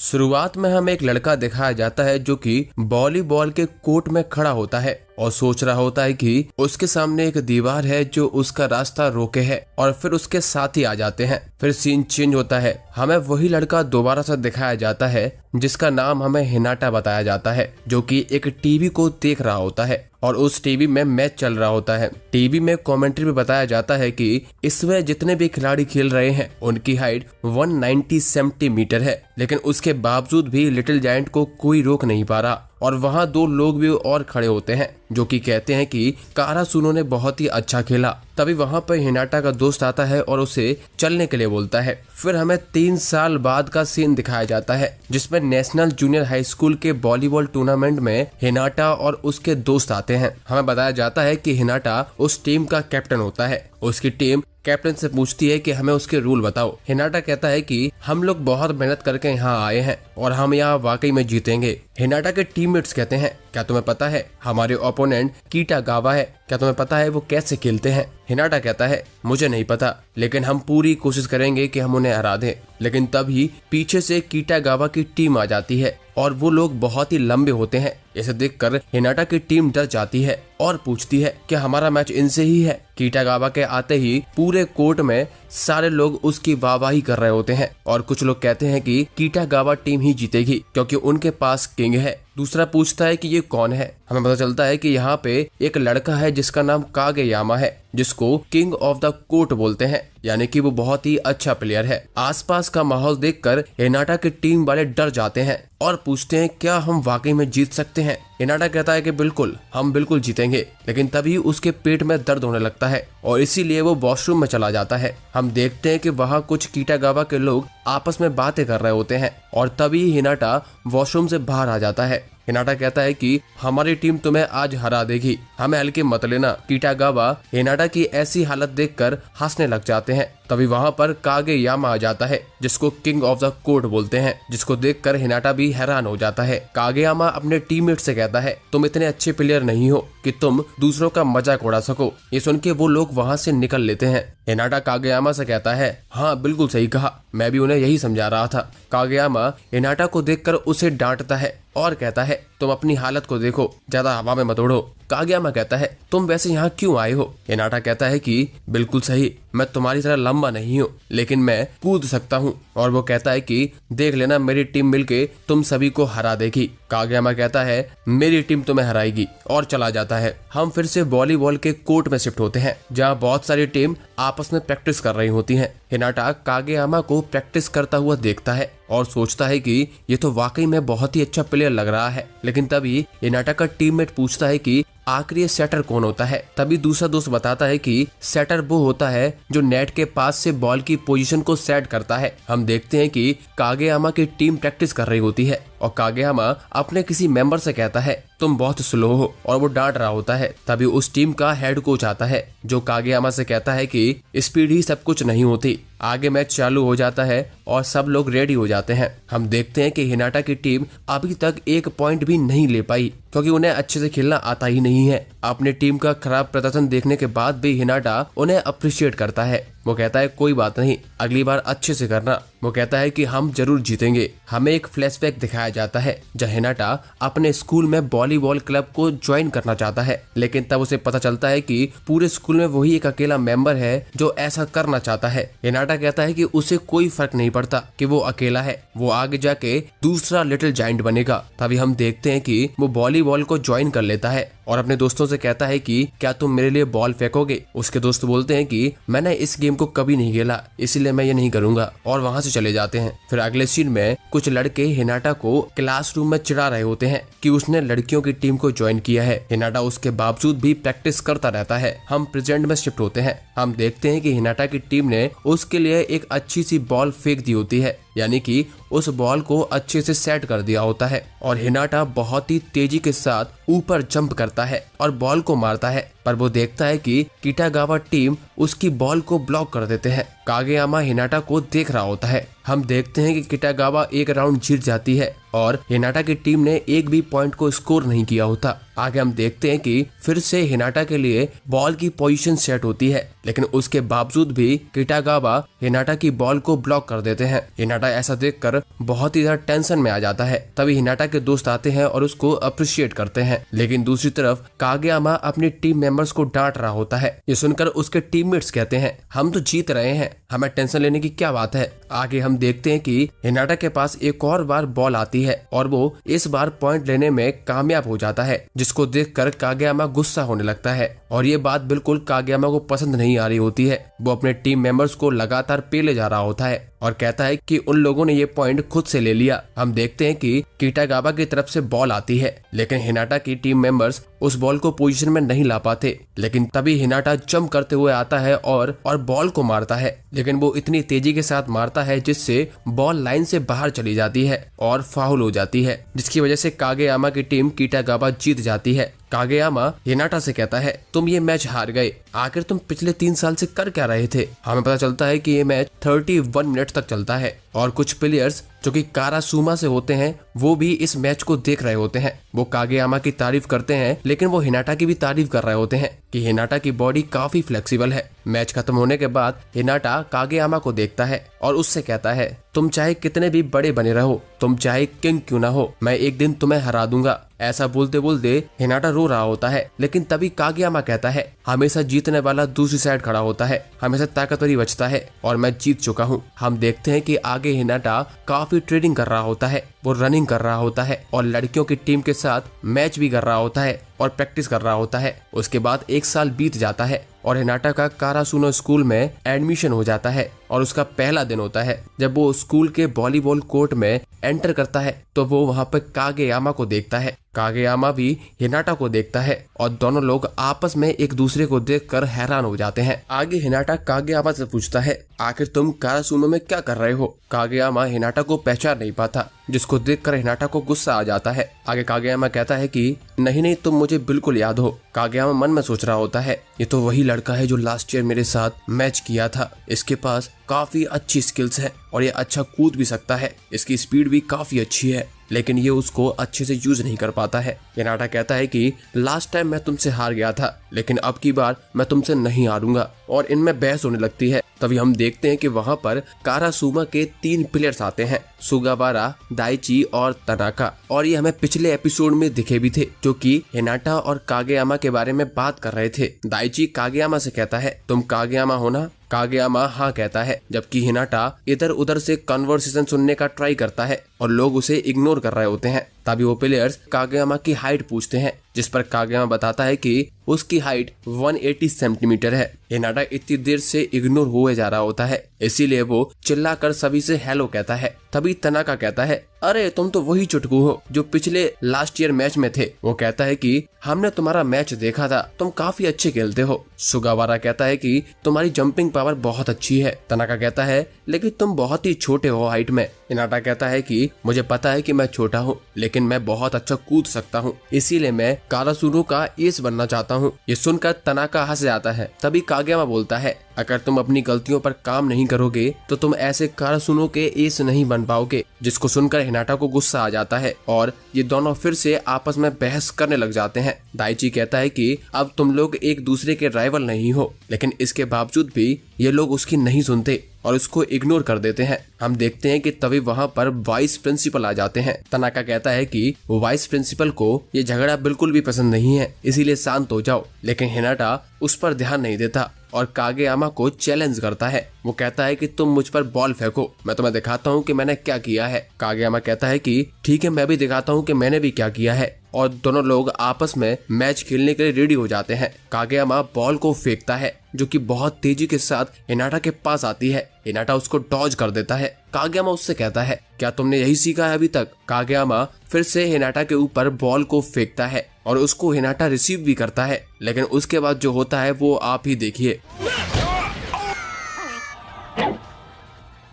शुरुआत में हमें एक लड़का दिखाया जाता है जो कि वॉलीबॉल के कोर्ट में खड़ा होता है और सोच रहा होता है कि उसके सामने एक दीवार है जो उसका रास्ता रोके है, और फिर उसके साथी आ जाते हैं। फिर सीन चेंज होता है, हमें वही लड़का दोबारा से दिखाया जाता है जिसका नाम हमें हिनाटा बताया जाता है, जो कि एक टीवी को देख रहा होता है और उस टीवी में मैच चल रहा होता है। टीवी में कमेंट्री में बताया जाता है कि इसमें जितने भी खिलाड़ी खेल रहे हैं उनकी हाइट 190 सेंटीमीटर है, लेकिन उसके बावजूद भी लिटिल जायंट को कोई रोक नहीं पा रहा। और वहाँ दो लोग भी और खड़े होते हैं जो कि कहते हैं कि कारासूनो ने बहुत ही अच्छा खेला। तभी वहाँ पर हिनाटा का दोस्त आता है और उसे चलने के लिए बोलता है। फिर हमें 3 साल बाद का सीन दिखाया जाता है जिसमें नेशनल जूनियर हाई स्कूल के वॉलीबॉल टूर्नामेंट में हिनाटा और उसके दोस्त आते हैं। हमें बताया जाता है कि हिनाटा उस टीम का कैप्टन होता है। उसकी टीम कैप्टन से पूछती है कि हमें उसके रूल बताओ। हिनाटा कहता है कि हम लोग बहुत मेहनत करके यहाँ आए हैं और हम यहाँ वाकई में जीतेंगे। हिनाटा के टीममेट्स कहते हैं, क्या तुम्हें पता है हमारे ओपोनेंट कीटागावा है? क्या तुम्हें पता है वो कैसे खेलते हैं? हिनाटा कहता है, मुझे नहीं पता, लेकिन हम पूरी कोशिश करेंगे कि हम उन्हें हरा दें। लेकिन तभी पीछे से कीटागावा की टीम आ जाती है और वो लोग बहुत ही लंबे होते हैं। इसे देखकर हिनाटा की टीम डर जाती है और पूछती है कि हमारा मैच इनसे ही है। कीटागावा के आते ही पूरे कोर्ट में सारे लोग उसकी वाहवाही कर रहे होते हैं और कुछ लोग कहते हैं कि कीटागावा टीम ही जीतेगी क्योंकि उनके पास किंग है। दूसरा पूछता है कि ये कौन है। हमें पता चलता है कि यहाँ पे एक लड़का है जिसका नाम कागेयामा है, जिसको किंग ऑफ द कोर्ट बोलते हैं, यानी कि वो बहुत ही अच्छा प्लेयर है। आसपास का माहौल देखकर हिनाटा की टीम वाले डर जाते हैं और पूछते हैं क्या हम वाकई में जीत सकते हैं। हिनाटा कहता है कि बिल्कुल, हम बिल्कुल जीतेंगे। लेकिन तभी उसके पेट में दर्द होने लगता है और इसीलिए वो वॉशरूम में चला जाता है। हम देखते हैं कि वहाँ कुछ कीटागावा के लोग आपस में बातें कर रहे होते हैं और तभी हिनाटा वॉशरूम से बाहर आ जाता है। हिनाटा कहता है कि हमारी टीम तुम्हें आज हरा देगी, हमें हल्के मत लेना। कीटागावा हिनाटा की ऐसी हालत देखकर हंसने लग जाते हैं। तभी वहाँ पर कागेयामा आ जाता है जिसको किंग ऑफ द कोर्ट बोलते हैं, जिसको देखकर हिनाटा भी हैरान हो जाता है। कागेयामा अपने टीममेट से कहता है, तुम इतने अच्छे प्लेयर नहीं हो कि तुम दूसरों का मजाक उड़ा सको। ये सुन के वो लोग वहाँ से निकल लेते हैं। हिनाटा कागेयामा से कहता है, हाँ बिल्कुल सही कहा, मैं भी उन्हें यही समझा रहा था। कागेयामा हिनाटा को देखकर उसे डांटता है और कहता है, तुम अपनी हालत को देखो, ज्यादा हवा में मत उड़ो। कागेयामा कहता है, तुम वैसे यहाँ क्यों आए हो? हिनाटा कहता है कि बिल्कुल सही, मैं तुम्हारी तरह लंबा नहीं हूँ, लेकिन मैं कूद सकता हूँ। और वो कहता है कि देख लेना, मेरी टीम मिलके तुम सभी को हरा देगी। कागेयामा कहता है, मेरी टीम तुम्हें हराएगी, और चला जाता है। हम फिर से वॉलीबॉल के कोर्ट में शिफ्ट होते हैं जहाँ बहुत सारी टीम आपस में प्रैक्टिस कर रही होती हैं। हिनाटा कागेयामा को प्रैक्टिस करता हुआ देखता है और सोचता है कि ये तो वाकई में बहुत ही अच्छा प्लेयर लग रहा है। लेकिन तभी हिनाटा का टीममेट पूछता है कि आखिर ये सेटर कौन होता है। तभी दूसरा दोस्त बताता है कि सेटर वो होता है जो नेट के पास से बॉल की पोजीशन को सेट करता है। हम देखते हैं कि कागेयामा की टीम प्रैक्टिस कर रही होती है और कागेयामा अपने किसी मेंबर से कहता है, तुम बहुत स्लो हो, और वो डांट रहा होता है। तभी उस टीम का हेड कोच आता है जो कागेयामा से कहता है कि स्पीड ही सब कुछ नहीं होती। आगे मैच चालू हो जाता है और सब लोग रेडी हो जाते हैं। हम देखते हैं कि हिनाटा की टीम अभी तक एक पॉइंट भी नहीं ले पाई क्योंकि उन्हें अच्छे से खेलना आता ही नहीं है। अपने टीम का खराब प्रदर्शन देखने के बाद भी हिनाटा उन्हें अप्रिशिएट करता है। वो कहता है, कोई बात नहीं, अगली बार अच्छे से करना। वो कहता है कि हम जरूर जीतेंगे। हमें एक फ्लैशबैक दिखाया जाता है जहाँ हिनाटा अपने स्कूल में वॉलीबॉल क्लब को ज्वाइन करना चाहता है, लेकिन तब उसे पता चलता है कि पूरे स्कूल में वही एक अकेला मेंबर है जो ऐसा करना चाहता है। हिनाटा कहता है कि उसे कोई फर्क नहीं पड़ता कि वो अकेला है, वो आगे जाके दूसरा लिटिल जायंट बनेगा। तभी हम देखते हैं कि वो वॉलीबॉल को ज्वाइन कर लेता है और अपने दोस्तों से कहता है कि क्या तुम मेरे लिए बॉल फेंकोगे? उसके दोस्त बोलते हैं कि मैंने इस गेम को कभी नहीं खेला, इसलिए मैं ये नहीं करूंगा, और वहां से चले जाते हैं। फिर अगले सीन में कुछ लड़के हिनाटा को क्लासरूम में चिढ़ा रहे होते हैं कि उसने लड़कियों की टीम को ज्वाइन किया है। हिनाटा उसके बावजूद भी प्रैक्टिस करता रहता है। हम प्रेजेंट में शिफ्ट होते हैं। हम देखते हैं कि हिनाटा की टीम ने उसके लिए एक अच्छी सी बॉल फेंक दी होती है, यानी कि उस बॉल को अच्छे से सेट कर दिया होता है और हिनाटा बहुत ही तेजी के साथ ऊपर जंप करता है और बॉल को मारता है। पर वो देखता है कि कीटागावा टीम उसकी बॉल को ब्लॉक कर देते हैं कागेयामा हिनाटा को देख रहा होता है। हम देखते हैं कि किटागावा एक राउंड जीत जाती है और हिनाटा की टीम ने एक भी पॉइंट को स्कोर नहीं किया होता। आगे हम देखते हैं कि फिर से हिनाटा के लिए बॉल की पोजीशन सेट होती है, लेकिन उसके बावजूद भी किटागावा हिनाटा की बॉल को ब्लॉक कर देते हैं। हिनाटा ऐसा देखकर बहुत ही ज्यादा टेंशन में आ जाता है। तभी हिनाटा के दोस्त आते हैं और उसको अप्रिशिएट करते हैं, लेकिन दूसरी तरफ कागेयामा अपनी टीम मेंबर्स को डांट रहा होता है। ये सुनकर उसके टीममेट्स कहते हैं, हम तो जीत रहे हैं, हमें टेंशन लेने की क्या बात है। आगे हम देखते हैं कि हिनाटा के पास एक और बार बॉल आती है और वो इस बार पॉइंट लेने में कामयाब हो जाता है, जिसको देखकर कागेयामा गुस्सा होने लगता है और ये बात बिल्कुल कागेयामा को पसंद नहीं आ रही होती है। वो अपने टीम मेंबर्स को लगातार पेले जा रहा होता है और कहता है कि उन लोगों ने ये पॉइंट खुद से ले लिया। हम देखते हैं कि किटागावा की तरफ से बॉल आती है, लेकिन हिनाटा की टीम मेंबर्स उस बॉल को पोजीशन में नहीं ला पाते। लेकिन तभी हिनाटा जंप करते हुए आता है और बॉल को मारता है, लेकिन वो इतनी तेजी के साथ मारता है जिससे बॉल लाइन से बाहर चली जाती है और फाउल हो जाती है, जिसकी वजह से कागेयामा की टीम किटागावा जीत जाती है। कागेयामा हिनाटा से कहता है, तुम ये मैच हार गए, आखिर तुम पिछले 3 साल से कर क्या रहे थे। हमें पता चलता है कि ये मैच 31 मिनट तक चलता है और कुछ प्लेयर्स जो कि कारासूमा से होते हैं वो भी इस मैच को देख रहे होते हैं। वो कागेयामा की तारीफ करते हैं, लेकिन वो हिनाटा की भी तारीफ कर रहे होते हैं कि हिनाटा की बॉडी काफी फ्लेक्सिबल है। मैच खत्म होने के बाद हिनाटा कागेयामा को देखता है और उससे कहता है, तुम चाहे कितने भी बड़े बने रहो, तुम चाहे किंग क्यों ना हो, मैं एक दिन तुम्हें हरा दूंगा। ऐसा बोलते बोलते हिनाटा रो रहा होता है, लेकिन तभी कागेयामा कहता है, हमेशा जीतने वाला दूसरी साइड खड़ा होता है, हमेशा ताकतवर बचता है और मैं जीत चुका हूँ। हम देखते हैं कि आगे हिनाटा काफी ट्रेनिंग कर रहा होता है, वो रनिंग कर रहा होता है और लड़कियों की टीम के साथ मैच भी कर रहा होता है और प्रैक्टिस कर रहा होता है। उसके बाद 1 साल बीत जाता है और हिनाटा का कारासूनो स्कूल में एडमिशन हो जाता है और उसका पहला दिन होता है। जब वो स्कूल के वॉलीबॉल कोर्ट में एंटर करता है तो वो वहाँ पे कागेयामा को देखता है। कागेयामा भी हिनाटा को देखता है और दोनों लोग आपस में एक दूसरे को देखकर हैरान हो जाते हैं। आगे हिनाटा कागेयामा से पूछता है, आखिर तुम कारासूनो में क्या कर रहे हो। कागेयामा हिनाटा को पहचान नहीं पाता, जिसको देखकर हिनाटा को गुस्सा आ जाता है। आगे कागेयामा कहता है कि नहीं तुम मुझे बिल्कुल याद हो। कागेयामा मन में सोच रहा होता है, ये तो वही लड़का है जो लास्ट ईयर मेरे साथ मैच किया था। इसके पास काफी अच्छी स्किल्स है और ये अच्छा कूद भी सकता है, इसकी स्पीड भी काफी अच्छी है, लेकिन ये उसको अच्छे से यूज नहीं कर पाता है। हिनाटा कहता है कि लास्ट टाइम मैं तुमसे हार गया था, लेकिन अब की बार मैं तुमसे नहीं हारूंगा और इनमें बहस होने लगती है। तभी हम देखते हैं कि वहाँ पर कारासूमा के 3 प्लेयर्स आते हैं, सुगावारा, दाइची और तनाका, और ये हमें पिछले एपिसोड में दिखे भी थे, जो कि हिनाटा और कागेयामा के बारे में बात कर रहे थे। दाइची कागेयामा से कहता है, तुम कागेयामा हो ना। कागेयामा हाँ कहता है, जबकि हिनाटा इधर उधर से कन्वर्सेशन सुनने का ट्राई करता है और लोग उसे इग्नोर कर रहे होते हैं। तभी वो प्लेयर्स कागेयामा की हाइट पूछते हैं, जिस पर कागेयामा बताता है कि उसकी हाइट 180 सेंटीमीटर है। हिनाटा इतनी देर से इग्नोर हुए जा रहा होता है, इसीलिए वो चिल्लाकर सभी से हेलो कहता है। तभी तनाका कहता है, अरे तुम तो वही चुटकू हो जो पिछले लास्ट ईयर मैच में थे। वो कहता है कि हमने तुम्हारा मैच देखा था, तुम काफी अच्छे खेलते हो। सुगावारा कहता है कि तुम्हारी जंपिंग पावर बहुत अच्छी है। तनाका कहता है, लेकिन तुम बहुत ही छोटे हो हाइट में। हिनाटा कहता है कि मुझे पता है कि मैं छोटा हूँ, लेकिन मैं बहुत अच्छा कूद सकता हूँ, इसीलिए मैं कारासूनो का एस बनना चाहता हूँ। ये सुनकर तनाका हंस जाता है। तभी कागेयामा बोलता है, अगर तुम अपनी गलतियों पर काम नहीं करोगे तो तुम ऐसे कारासूनो के एस नहीं बन पाओगे। जिसको सुनकर हिनाटा को गुस्सा आ जाता है और ये दोनों फिर से आपस में बहस करने लग जाते हैं। दाइची कहता है कि अब तुम लोग एक दूसरे के राइवल नहीं हो, लेकिन इसके बावजूद भी ये लोग उसकी नहीं सुनते और उसको इग्नोर कर देते हैं। हम देखते हैं कि तभी वहाँ पर वाइस प्रिंसिपल आ जाते हैं। तनाका कहता है कि वाइस प्रिंसिपल को ये झगड़ा बिल्कुल भी पसंद नहीं है, इसीलिए शांत हो जाओ, लेकिन हिनाटा उस पर ध्यान नहीं देता और कागेयामा को चैलेंज करता है। वो कहता है कि तुम मुझ पर बॉल फेंको, मैं तुम्हें दिखाता हूँ कि मैंने क्या किया है। कागेयामा कहता है कि ठीक है, मैं भी दिखाता हूँ कि मैंने भी क्या किया है, और दोनों लोग आपस में मैच खेलने के लिए रेडी हो जाते हैं। कागेयामा बॉल को फेंकता है जो कि बहुत तेजी के साथ हिनाटा के पास आती है। हिनाटा उसको डॉज कर देता है। कागेयामा उससे कहता है, क्या तुमने यही सीखा है अभी तक। कागेयामा फिर से हिनाटा के ऊपर बॉल को फेंकता है और उसको हिनाटा रिसीव भी करता है, लेकिन उसके बाद जो होता है वो आप ही देखिए।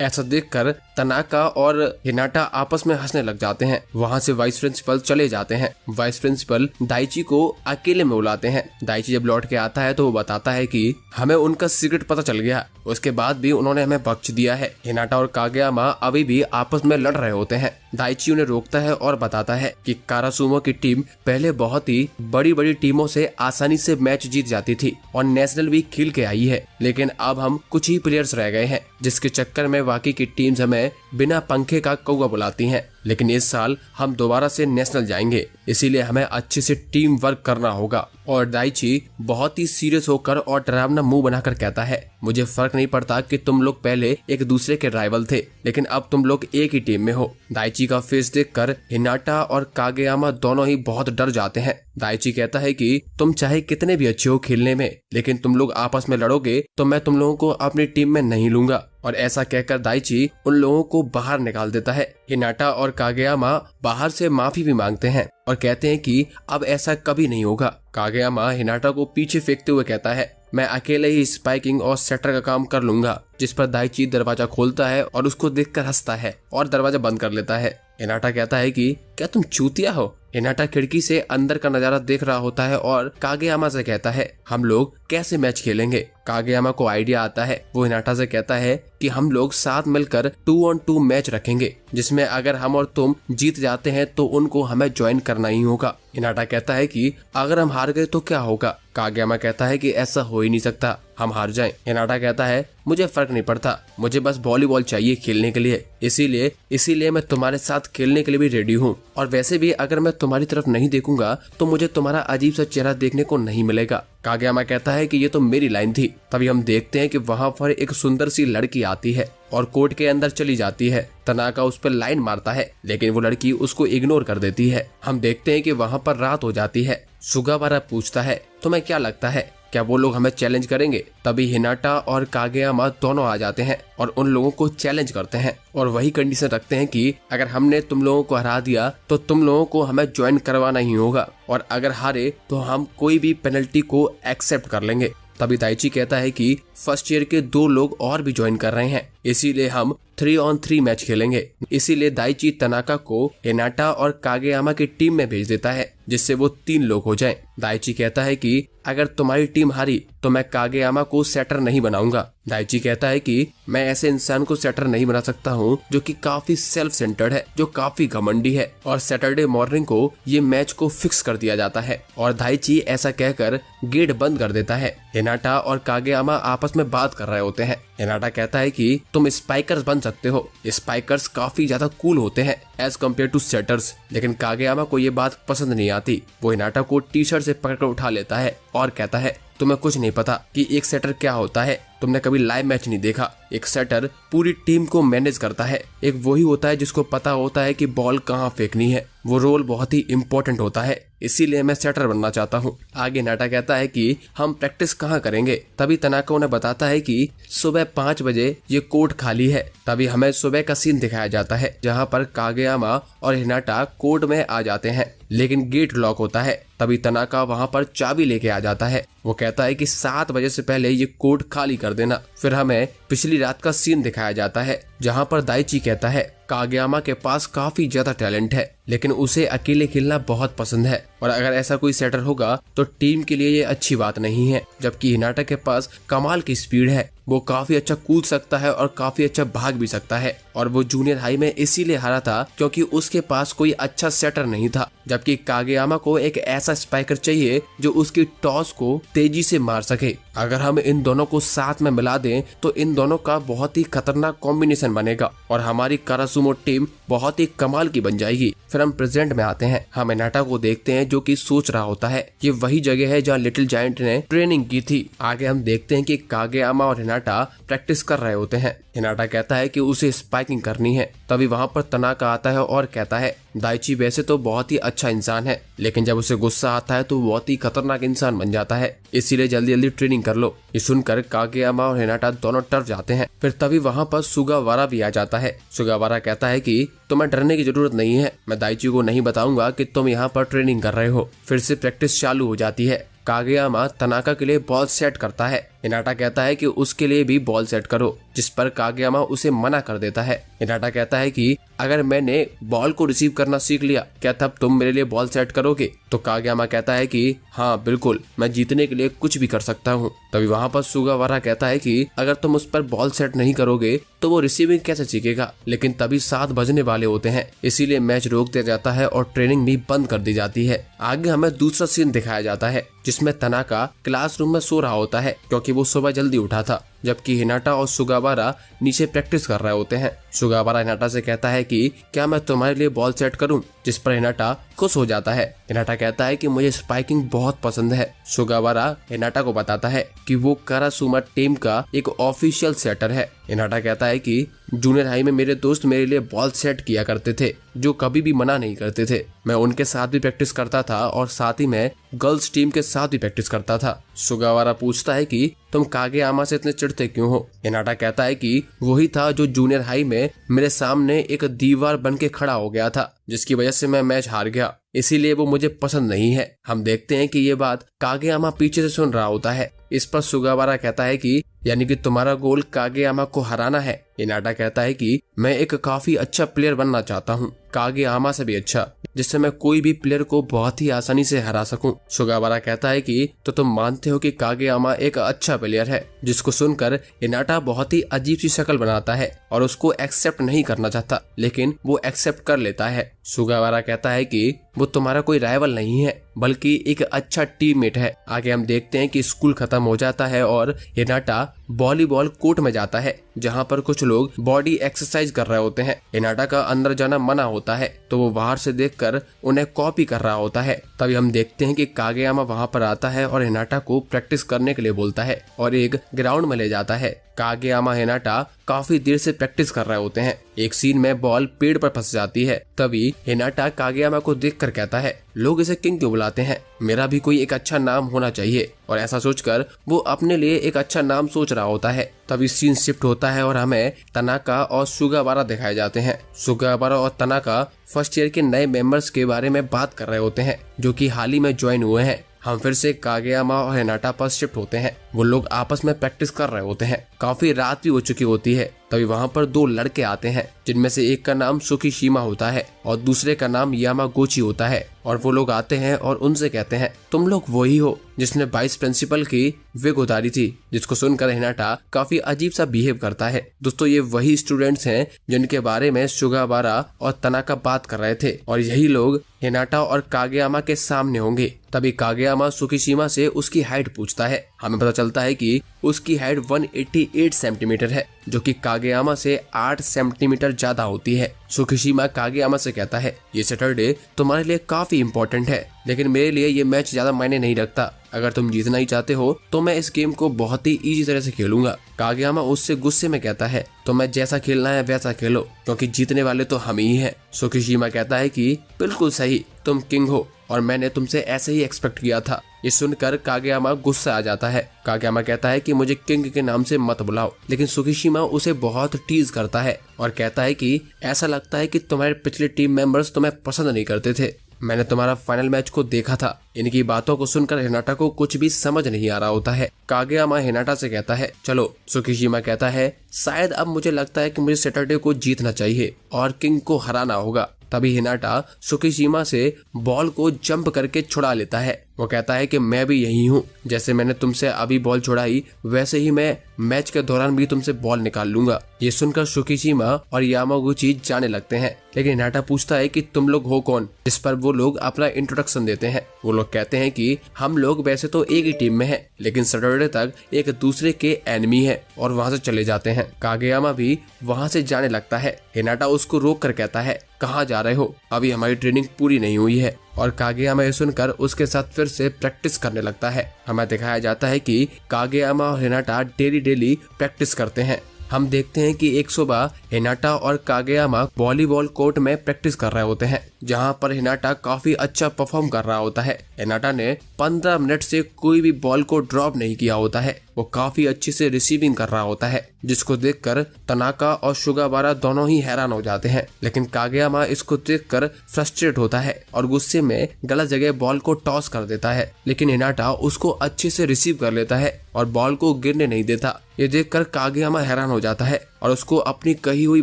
ऐसा देखकर तनाका और हिनाटा आपस में हंसने लग जाते हैं। वहाँ से वाइस प्रिंसिपल चले जाते हैं। वाइस प्रिंसिपल दाइची को अकेले में बुलाते हैं। दाइची जब लौट के आता है तो वो बताता है कि हमें उनका सीक्रेट पता चल गया, उसके बाद भी उन्होंने हमें बख्श दिया है। हिनाटा और कागेयामा अभी भी आपस में लड़ रहे होते हैं। दाइची उन्हें रोकता है और बताता है कि कारासुमो की टीम पहले बहुत ही बड़ी बड़ी टीमों से आसानी से मैच जीत जाती थी और नेशनल भी खेल के आई है, लेकिन अब हम कुछ ही प्लेयर्स रह गए हैं, जिसके चक्कर में बाकी की टीम्स हमें बिना पंखे का कौवा बुलाती हैं। लेकिन इस साल हम दोबारा से नेशनल जाएंगे, इसीलिए हमें अच्छे से टीम वर्क करना होगा। और दाइची बहुत ही सीरियस होकर और डरावना मुंह बनाकर कहता है, मुझे फर्क नहीं पड़ता कि तुम लोग पहले एक दूसरे के राइवल थे, लेकिन अब तुम लोग एक ही टीम में हो। दाइची का फेस देखकर हिनाटा और कागेयामा दोनों ही बहुत डर जाते हैं। दाइची कहता है कि तुम चाहे कितने भी अच्छे हो खेलने में, लेकिन तुम लोग आपस में लड़ोगे तो मैं तुम लोगों को अपनी टीम में नहीं लूंगा। और ऐसा कहकर दाइची उन लोगों को बाहर निकाल देता है। हिनाटा और कागेयामा बाहर से माफी भी मांगते हैं और कहते हैं कि अब ऐसा कभी नहीं होगा। कागेयामा हिनाटा को पीछे फेंकते हुए कहता है, मैं अकेले ही स्पाइकिंग और सेटर का काम कर लूंगा। जिस पर दाइची दरवाजा खोलता है और उसको देखकर हंसता है और दरवाजा बंद कर लेता है। हिनाटा कहता है कि क्या तुम चूतिया हो। हिनाटा खिड़की से अंदर का नजारा देख रहा होता है और कागेयामा से कहता है, हम लोग कैसे मैच खेलेंगे। कागेयामा को आइडिया आता है। वो हिनाटा से कहता है कि हम लोग साथ मिलकर 2-on-2 मैच रखेंगे, जिसमें अगर हम और तुम जीत जाते हैं तो उनको हमें ज्वाइन करना ही होगा। हिनाटा कहता है कि अगर हम हार गए तो क्या होगा। कागेयामा कहता है कि ऐसा हो ही नहीं सकता, हम हार जाएं। हिनाटा कहता है, मुझे फर्क नहीं पड़ता, मुझे बस वॉलीबॉल चाहिए खेलने के लिए, इसीलिए मैं तुम्हारे साथ खेलने के लिए भी रेडी हूँ। और वैसे भी अगर मैं तुम्हारी तरफ नहीं देखूंगा तो मुझे तुम्हारा अजीब सा चेहरा देखने को नहीं मिलेगा। कागेयामा कहता है कि ये तो मेरी लाइन थी। तभी हम देखते हैं कि वहाँ पर एक सुंदर सी लड़की आती है और कोर्ट के अंदर चली जाती है। तनाका उस पर लाइन मारता है, लेकिन वो लड़की उसको इग्नोर कर देती है। हम देखते हैं कि वहाँ पर रात हो जाती है। सुगावारा पूछता है, तुम्हें क्या लगता है, क्या वो लोग हमें चैलेंज करेंगे। तभी हिनाटा और कागेयामा दोनों आ जाते हैं और उन लोगों को चैलेंज करते हैं और वही कंडीशन रखते हैं कि अगर हमने तुम लोगों को हरा दिया तो तुम लोगों को हमें ज्वाइन करवाना ही होगा, और अगर हारे तो हम कोई भी पेनल्टी को एक्सेप्ट कर लेंगे। तभी दाइची कहता है कि फर्स्ट ईयर के 2 लोग और भी ज्वाइन कर रहे हैं, इसीलिए हम 3-on-3 मैच खेलेंगे। इसीलिए दाइची तनाका को हिनाटा और कागेयामा की टीम में भेज देता है, जिससे वो 3 लोग हो जाएं। दाइची कहता है कि अगर तुम्हारी टीम हारी तो मैं कागेयामा को सेटर नहीं बनाऊंगा। दाइची कहता है कि मैं ऐसे इंसान को सेटर नहीं बना सकता हूँ जो कि काफी सेल्फ सेंटर्ड है, जो काफी घमंडी है। और सैटरडे मॉर्निंग को ये मैच को फिक्स कर दिया जाता है और दाइची ऐसा कहकर गेट बंद कर देता है। हिनाटा और कागेयामा आपस में बात कर रहे होते हैं। हिनाटा कहता है कि तुम स्पाइकर्स बन सकते हो, स्पाइकर्स काफी ज्यादा कूल होते हैं एज कम्पेयर टू सेटर्स। लेकिन कागेयामा को ये बात पसंद नहीं आती। वो हिनाटा को टी शर्ट से पकड़कर उठा लेता है और कहता है, तुम्हें कुछ नहीं पता कि एक सेटर क्या होता है, तुमने कभी लाइव मैच नहीं देखा। एक सेटर पूरी टीम को मैनेज करता है। एक वही होता है जिसको पता होता है कि बॉल कहाँ फेंकनी है। वो रोल बहुत ही इम्पोर्टेंट होता है, इसीलिए मैं सेटर बनना चाहता हूँ। आगे नाटा कहता है कि हम प्रैक्टिस कहाँ करेंगे। तभी तनाका उन्हें बताता है कि सुबह 5 बजे ये कोर्ट खाली है। तभी हमें सुबह का सीन दिखाया जाता है जहाँ पर कागेयामा और हिनाटा कोर्ट में आ जाते हैं, लेकिन गेट लॉक होता है। तभी तनाका वहाँ पर चाबी लेके आ जाता है। वो कहता है कि 7 बजे से पहले ये कोर्ट खाली कर देना। फिर हमें पिछली रात का सीन दिखाया जाता है जहाँ पर दाइची कहता है कागेयामा के पास काफी ज्यादा टैलेंट है, लेकिन उसे अकेले खेलना बहुत पसंद है और अगर ऐसा कोई सेटर होगा तो टीम के लिए ये अच्छी बात नहीं है। जबकि हिनाटा के पास कमाल की स्पीड है, वो काफी अच्छा कूद सकता है और काफी अच्छा भाग भी सकता है। और वो जूनियर हाई में इसीलिए हारा था क्योंकि उसके पास कोई अच्छा सेटर नहीं था। जबकि कागेयामा को एक ऐसा स्पाइकर चाहिए जो उसकी टॉस को तेजी से मार सके। अगर हम इन दोनों को साथ में मिला दें तो इन दोनों का बहुत ही खतरनाक कॉम्बिनेशन बनेगा और हमारी कारासुमो टीम बहुत ही कमाल की बन जाएगी। फिर हम प्रेजेंट में आते हैं। हम हिनाटा को देखते हैं जो कि सोच रहा होता है ये वही जगह है जहाँ लिटिल जायंट ने ट्रेनिंग की थी। आगे हम देखते हैं कि कागेयामा और हिनाटा प्रैक्टिस कर रहे होते हैं। हिनाटा कहता है कि उसे स्पाइकिंग करनी है। तभी वहाँ पर तनाका आता है और कहता है दाइची वैसे तो बहुत ही अच्छा इंसान है, लेकिन जब उसे गुस्सा आता है तो बहुत ही खतरनाक इंसान बन जाता है, इसीलिए जल्दी जल्दी ट्रेनिंग कर लो। ये सुनकर कागेयामा और हिनाटा दोनों डर जाते हैं। फिर तभी वहाँ पर सुगावारा भी आ जाता है। सुगावारा कहता है कि तुम्हें डरने की जरूरत नहीं है, मैं दाइची को नहीं बताऊंगा कि तुम यहाँ पर ट्रेनिंग कर रहे हो। फिर से प्रैक्टिस चालू हो जाती है। कागेयामा तनाका के लिए बॉल सेट करता है हिनाटा कहता है कि उसके लिए भी बॉल सेट करो, जिस पर कागेयामा उसे मना कर देता है। हिनाटा कहता है कि अगर मैंने बॉल को रिसीव करना सीख लिया, क्या तब तुम मेरे लिए बॉल सेट करोगे? तो कागेयामा कहता है कि हाँ बिल्कुल, मैं जीतने के लिए कुछ भी कर सकता हूँ। तभी वहाँ पर सुगावारा कहता है कि अगर तुम उस पर बॉल सेट नहीं करोगे तो वो रिसीविंग कैसे सीखेगा? लेकिन तभी 7 बजने वाले होते हैं, इसीलिए मैच रोक दिया जाता है और ट्रेनिंग भी बंद कर दी जाती है। आगे हमें दूसरा सीन दिखाया जाता है जिसमें तनाका क्लासरूम में सो रहा होता है क्योंकि वो सुबह जल्दी उठा था, जबकि हिनाटा और सुगावारा नीचे प्रैक्टिस कर रहे होते हैं। सुगावारा हिनाटा से कहता है कि क्या मैं तुम्हारे लिए बॉल सेट करूं? जिस पर हिनाटा खुश हो जाता है। हिनाटा कहता है कि मुझे स्पाइकिंग बहुत पसंद है। सुगावारा हिनाटा को बताता है कि वो कारासुमा टीम का एक ऑफिशियल सेटर है। हिनाटा कहता है कि जूनियर हाई में मेरे दोस्त मेरे लिए बॉल सेट किया करते थे, जो कभी भी मना नहीं करते थे। मैं उनके साथ भी प्रैक्टिस करता था और साथ ही मैं गर्ल्स टीम के साथ भी प्रैक्टिस करता था। सुगावारा पूछता है कि तुम कागेयामा से इतने चिढ़ते क्यों हो? हिनाटा कहता है कि वही था जो जूनियर हाई में मेरे सामने एक दीवार बन के खड़ा हो गया था, जिसकी वजह से मैं मैच हार गया, इसीलिए वो मुझे पसंद नहीं है। हम देखते हैं कि ये बात कागेयामा पीछे से सुन रहा होता है। इस पर सुगावारा कहता है कि यानी कि तुम्हारा गोल कागेयामा को हराना है। हिनाटा कहता है कि मैं एक काफी अच्छा प्लेयर बनना चाहता हूँ, कागेयामा से भी अच्छा, जिससे मैं कोई भी प्लेयर को बहुत ही आसानी से हरा सकूं। सुगावारा कहता है कि तो तुम मानते हो कि कागेयामा एक अच्छा प्लेयर है? जिसको सुनकर हिनाटा बहुत ही अजीब सी शक्ल बनाता है और उसको एक्सेप्ट नहीं करना चाहता, लेकिन वो एक्सेप्ट कर लेता है। सुगावारा कहता है कि वो तुम्हारा कोई राइवल नहीं है, बल्कि एक अच्छा टीममेट है। आगे हम देखते हैं कि स्कूल खत्म हो जाता है और हिनाटा वॉलीबॉल कोर्ट में जाता है, जहां पर कुछ लोग बॉडी एक्सरसाइज कर रहे होते हैं। हिनाटा का अंदर जाना मना होता है, तो वो बाहर से देखकर उन्हें कॉपी कर रहा होता है। तभी हम देखते हैं कि कागेयामा वहां पर आता है और हिनाटा को प्रैक्टिस करने के लिए बोलता है और एक ग्राउंड में ले जाता है। कागेयामा हिनाटा काफी देर से प्रैक्टिस कर रहे होते हैं। एक सीन में बॉल पेड़ पर फंस जाती है। तभी हिनाटा कागेयामा को देखकर कहता है, लोग इसे किंग क्यों बुलाते हैं? मेरा भी कोई एक अच्छा नाम होना चाहिए। और ऐसा सोचकर वो अपने लिए एक अच्छा नाम सोच रहा होता है। तभी सीन शिफ्ट होता है और हमें तनाका और सुगावारा दिखाए जाते हैं। सुगावारा और तनाका फर्स्ट ईयर के नए मेंबर्स के बारे में बात कर रहे होते हैं, जो कि हाल ही में ज्वाइन हुए हैं। हम फिर से कागेयामा और हिनाटा पर शिफ्ट होते हैं। वो लोग आपस में प्रैक्टिस कर रहे होते हैं। काफी रात भी हो चुकी होती है। तभी वहाँ पर 2 लड़के आते हैं, जिनमें से एक का नाम सुकीशिमा होता है और दूसरे का नाम यामागुची होता है। और वो लोग आते हैं और उनसे कहते हैं, तुम लोग वही हो जिसने वाइस प्रिंसिपल की विग उतारी थी? जिसको सुनकर हिनाटा काफी अजीब सा बिहेव करता है। दोस्तों, ये वही स्टूडेंट्स हैं जिनके बारे में सुगावारा और तनाका बात कर रहे थे, और यही लोग हिनाटा और कागेयामा के सामने होंगे। तभी कागेयामा सुकीशिमा से उसकी हाइट पूछता है। हमें पता चलता है कि उसकी हाइट 188 सेंटीमीटर है, जो कि कागेयामा से 8 सेंटीमीटर ज्यादा होती है। सुकीशिमा कागेयामा से कहता है, ये सैटरडे तुम्हारे लिए काफी इम्पोर्टेंट है, लेकिन मेरे लिए ये मैच ज्यादा मायने नहीं रखता। अगर तुम जीतना ही चाहते हो तो मैं इस गेम को बहुत ही इजी तरह से खेलूंगा। कागेयामा उससे गुस्से में कहता है, तो मैं जैसा खेलना है वैसा खेलो, क्योंकि जीतने वाले तो हम ही हैं। सुकीशिमा कहता है कि बिल्कुल सही, तुम किंग हो और मैंने तुमसे ऐसे ही एक्सपेक्ट किया था। ये सुनकर कागेयामा गुस्सा आ जाता है। कागेयामा कहता है कि मुझे किंग के नाम से मत बुलाओ, लेकिन सुकीशिमा उसे बहुत टीज करता है और कहता है कि ऐसा लगता है कि तुम्हारे पिछले टीम मेंबर्स तुम्हें पसंद नहीं करते थे। मैंने तुम्हारा फाइनल मैच को देखा था। इनकी बातों को सुनकर हिनाटा को कुछ भी समझ नहीं आ रहा होता है। कागेयामा हिनाटा से कहता है, चलो। सुकीशिमा कहता है, शायद अब मुझे लगता है कि मुझे सैटरडे को जीतना चाहिए और किंग को हराना होगा। तभी हिनाटा सुकीशिमा से बॉल को जंप करके छुड़ा लेता है। वो कहता है कि मैं भी यही हूँ, जैसे मैंने तुमसे अभी बॉल छुड़ाई वैसे ही मैं मैच के दौरान भी तुमसे बॉल निकाल लूंगा। ये सुनकर सुकीशिमा और यामागुची जाने लगते हैं, लेकिन हिनाटा पूछता है कि तुम लोग हो कौन? जिस पर वो लोग अपना इंट्रोडक्शन देते हैं। वो लोग कहते हैं कि हम लोग वैसे तो एक ही टीम में हैं, लेकिन सैटरडे तक एक दूसरे के एनिमी हैं, और वहाँ से चले जाते हैं। कागेयामा भी वहाँ से जाने लगता है। हिनाटा उसको रोक कर कहता है, कहाँ जा रहे हो? अभी हमारी ट्रेनिंग पूरी नहीं हुई है। और कागेयामा ये सुनकर उसके साथ फिर से प्रैक्टिस करने लगता है। हमें दिखाया जाता है कि कागेयामा और हिनाटा डेली प्रैक्टिस करते हैं। हम देखते हैं कि एक सुबह हिनाटा और कागेयामा वॉलीबॉल कोर्ट में प्रैक्टिस कर रहे होते हैं, जहां पर हिनाटा काफी अच्छा परफॉर्म कर रहा होता है। हिनाटा ने 15 मिनट से कोई भी बॉल को ड्रॉप नहीं किया होता है। वो काफी अच्छे से रिसीविंग कर रहा होता है, जिसको देखकर तनाका और सुगावारा दोनों ही हैरान हो जाते हैं। लेकिन कागेयामा इसको देखकर फ्रस्ट्रेट होता है और गुस्से में गलत जगह बॉल को टॉस कर देता है। लेकिन हिनाटा उसको अच्छे से रिसीव कर लेता है और बॉल को गिरने नहीं देता। ये देखकर कागेयामा हैरान हो जाता है और उसको अपनी कही हुई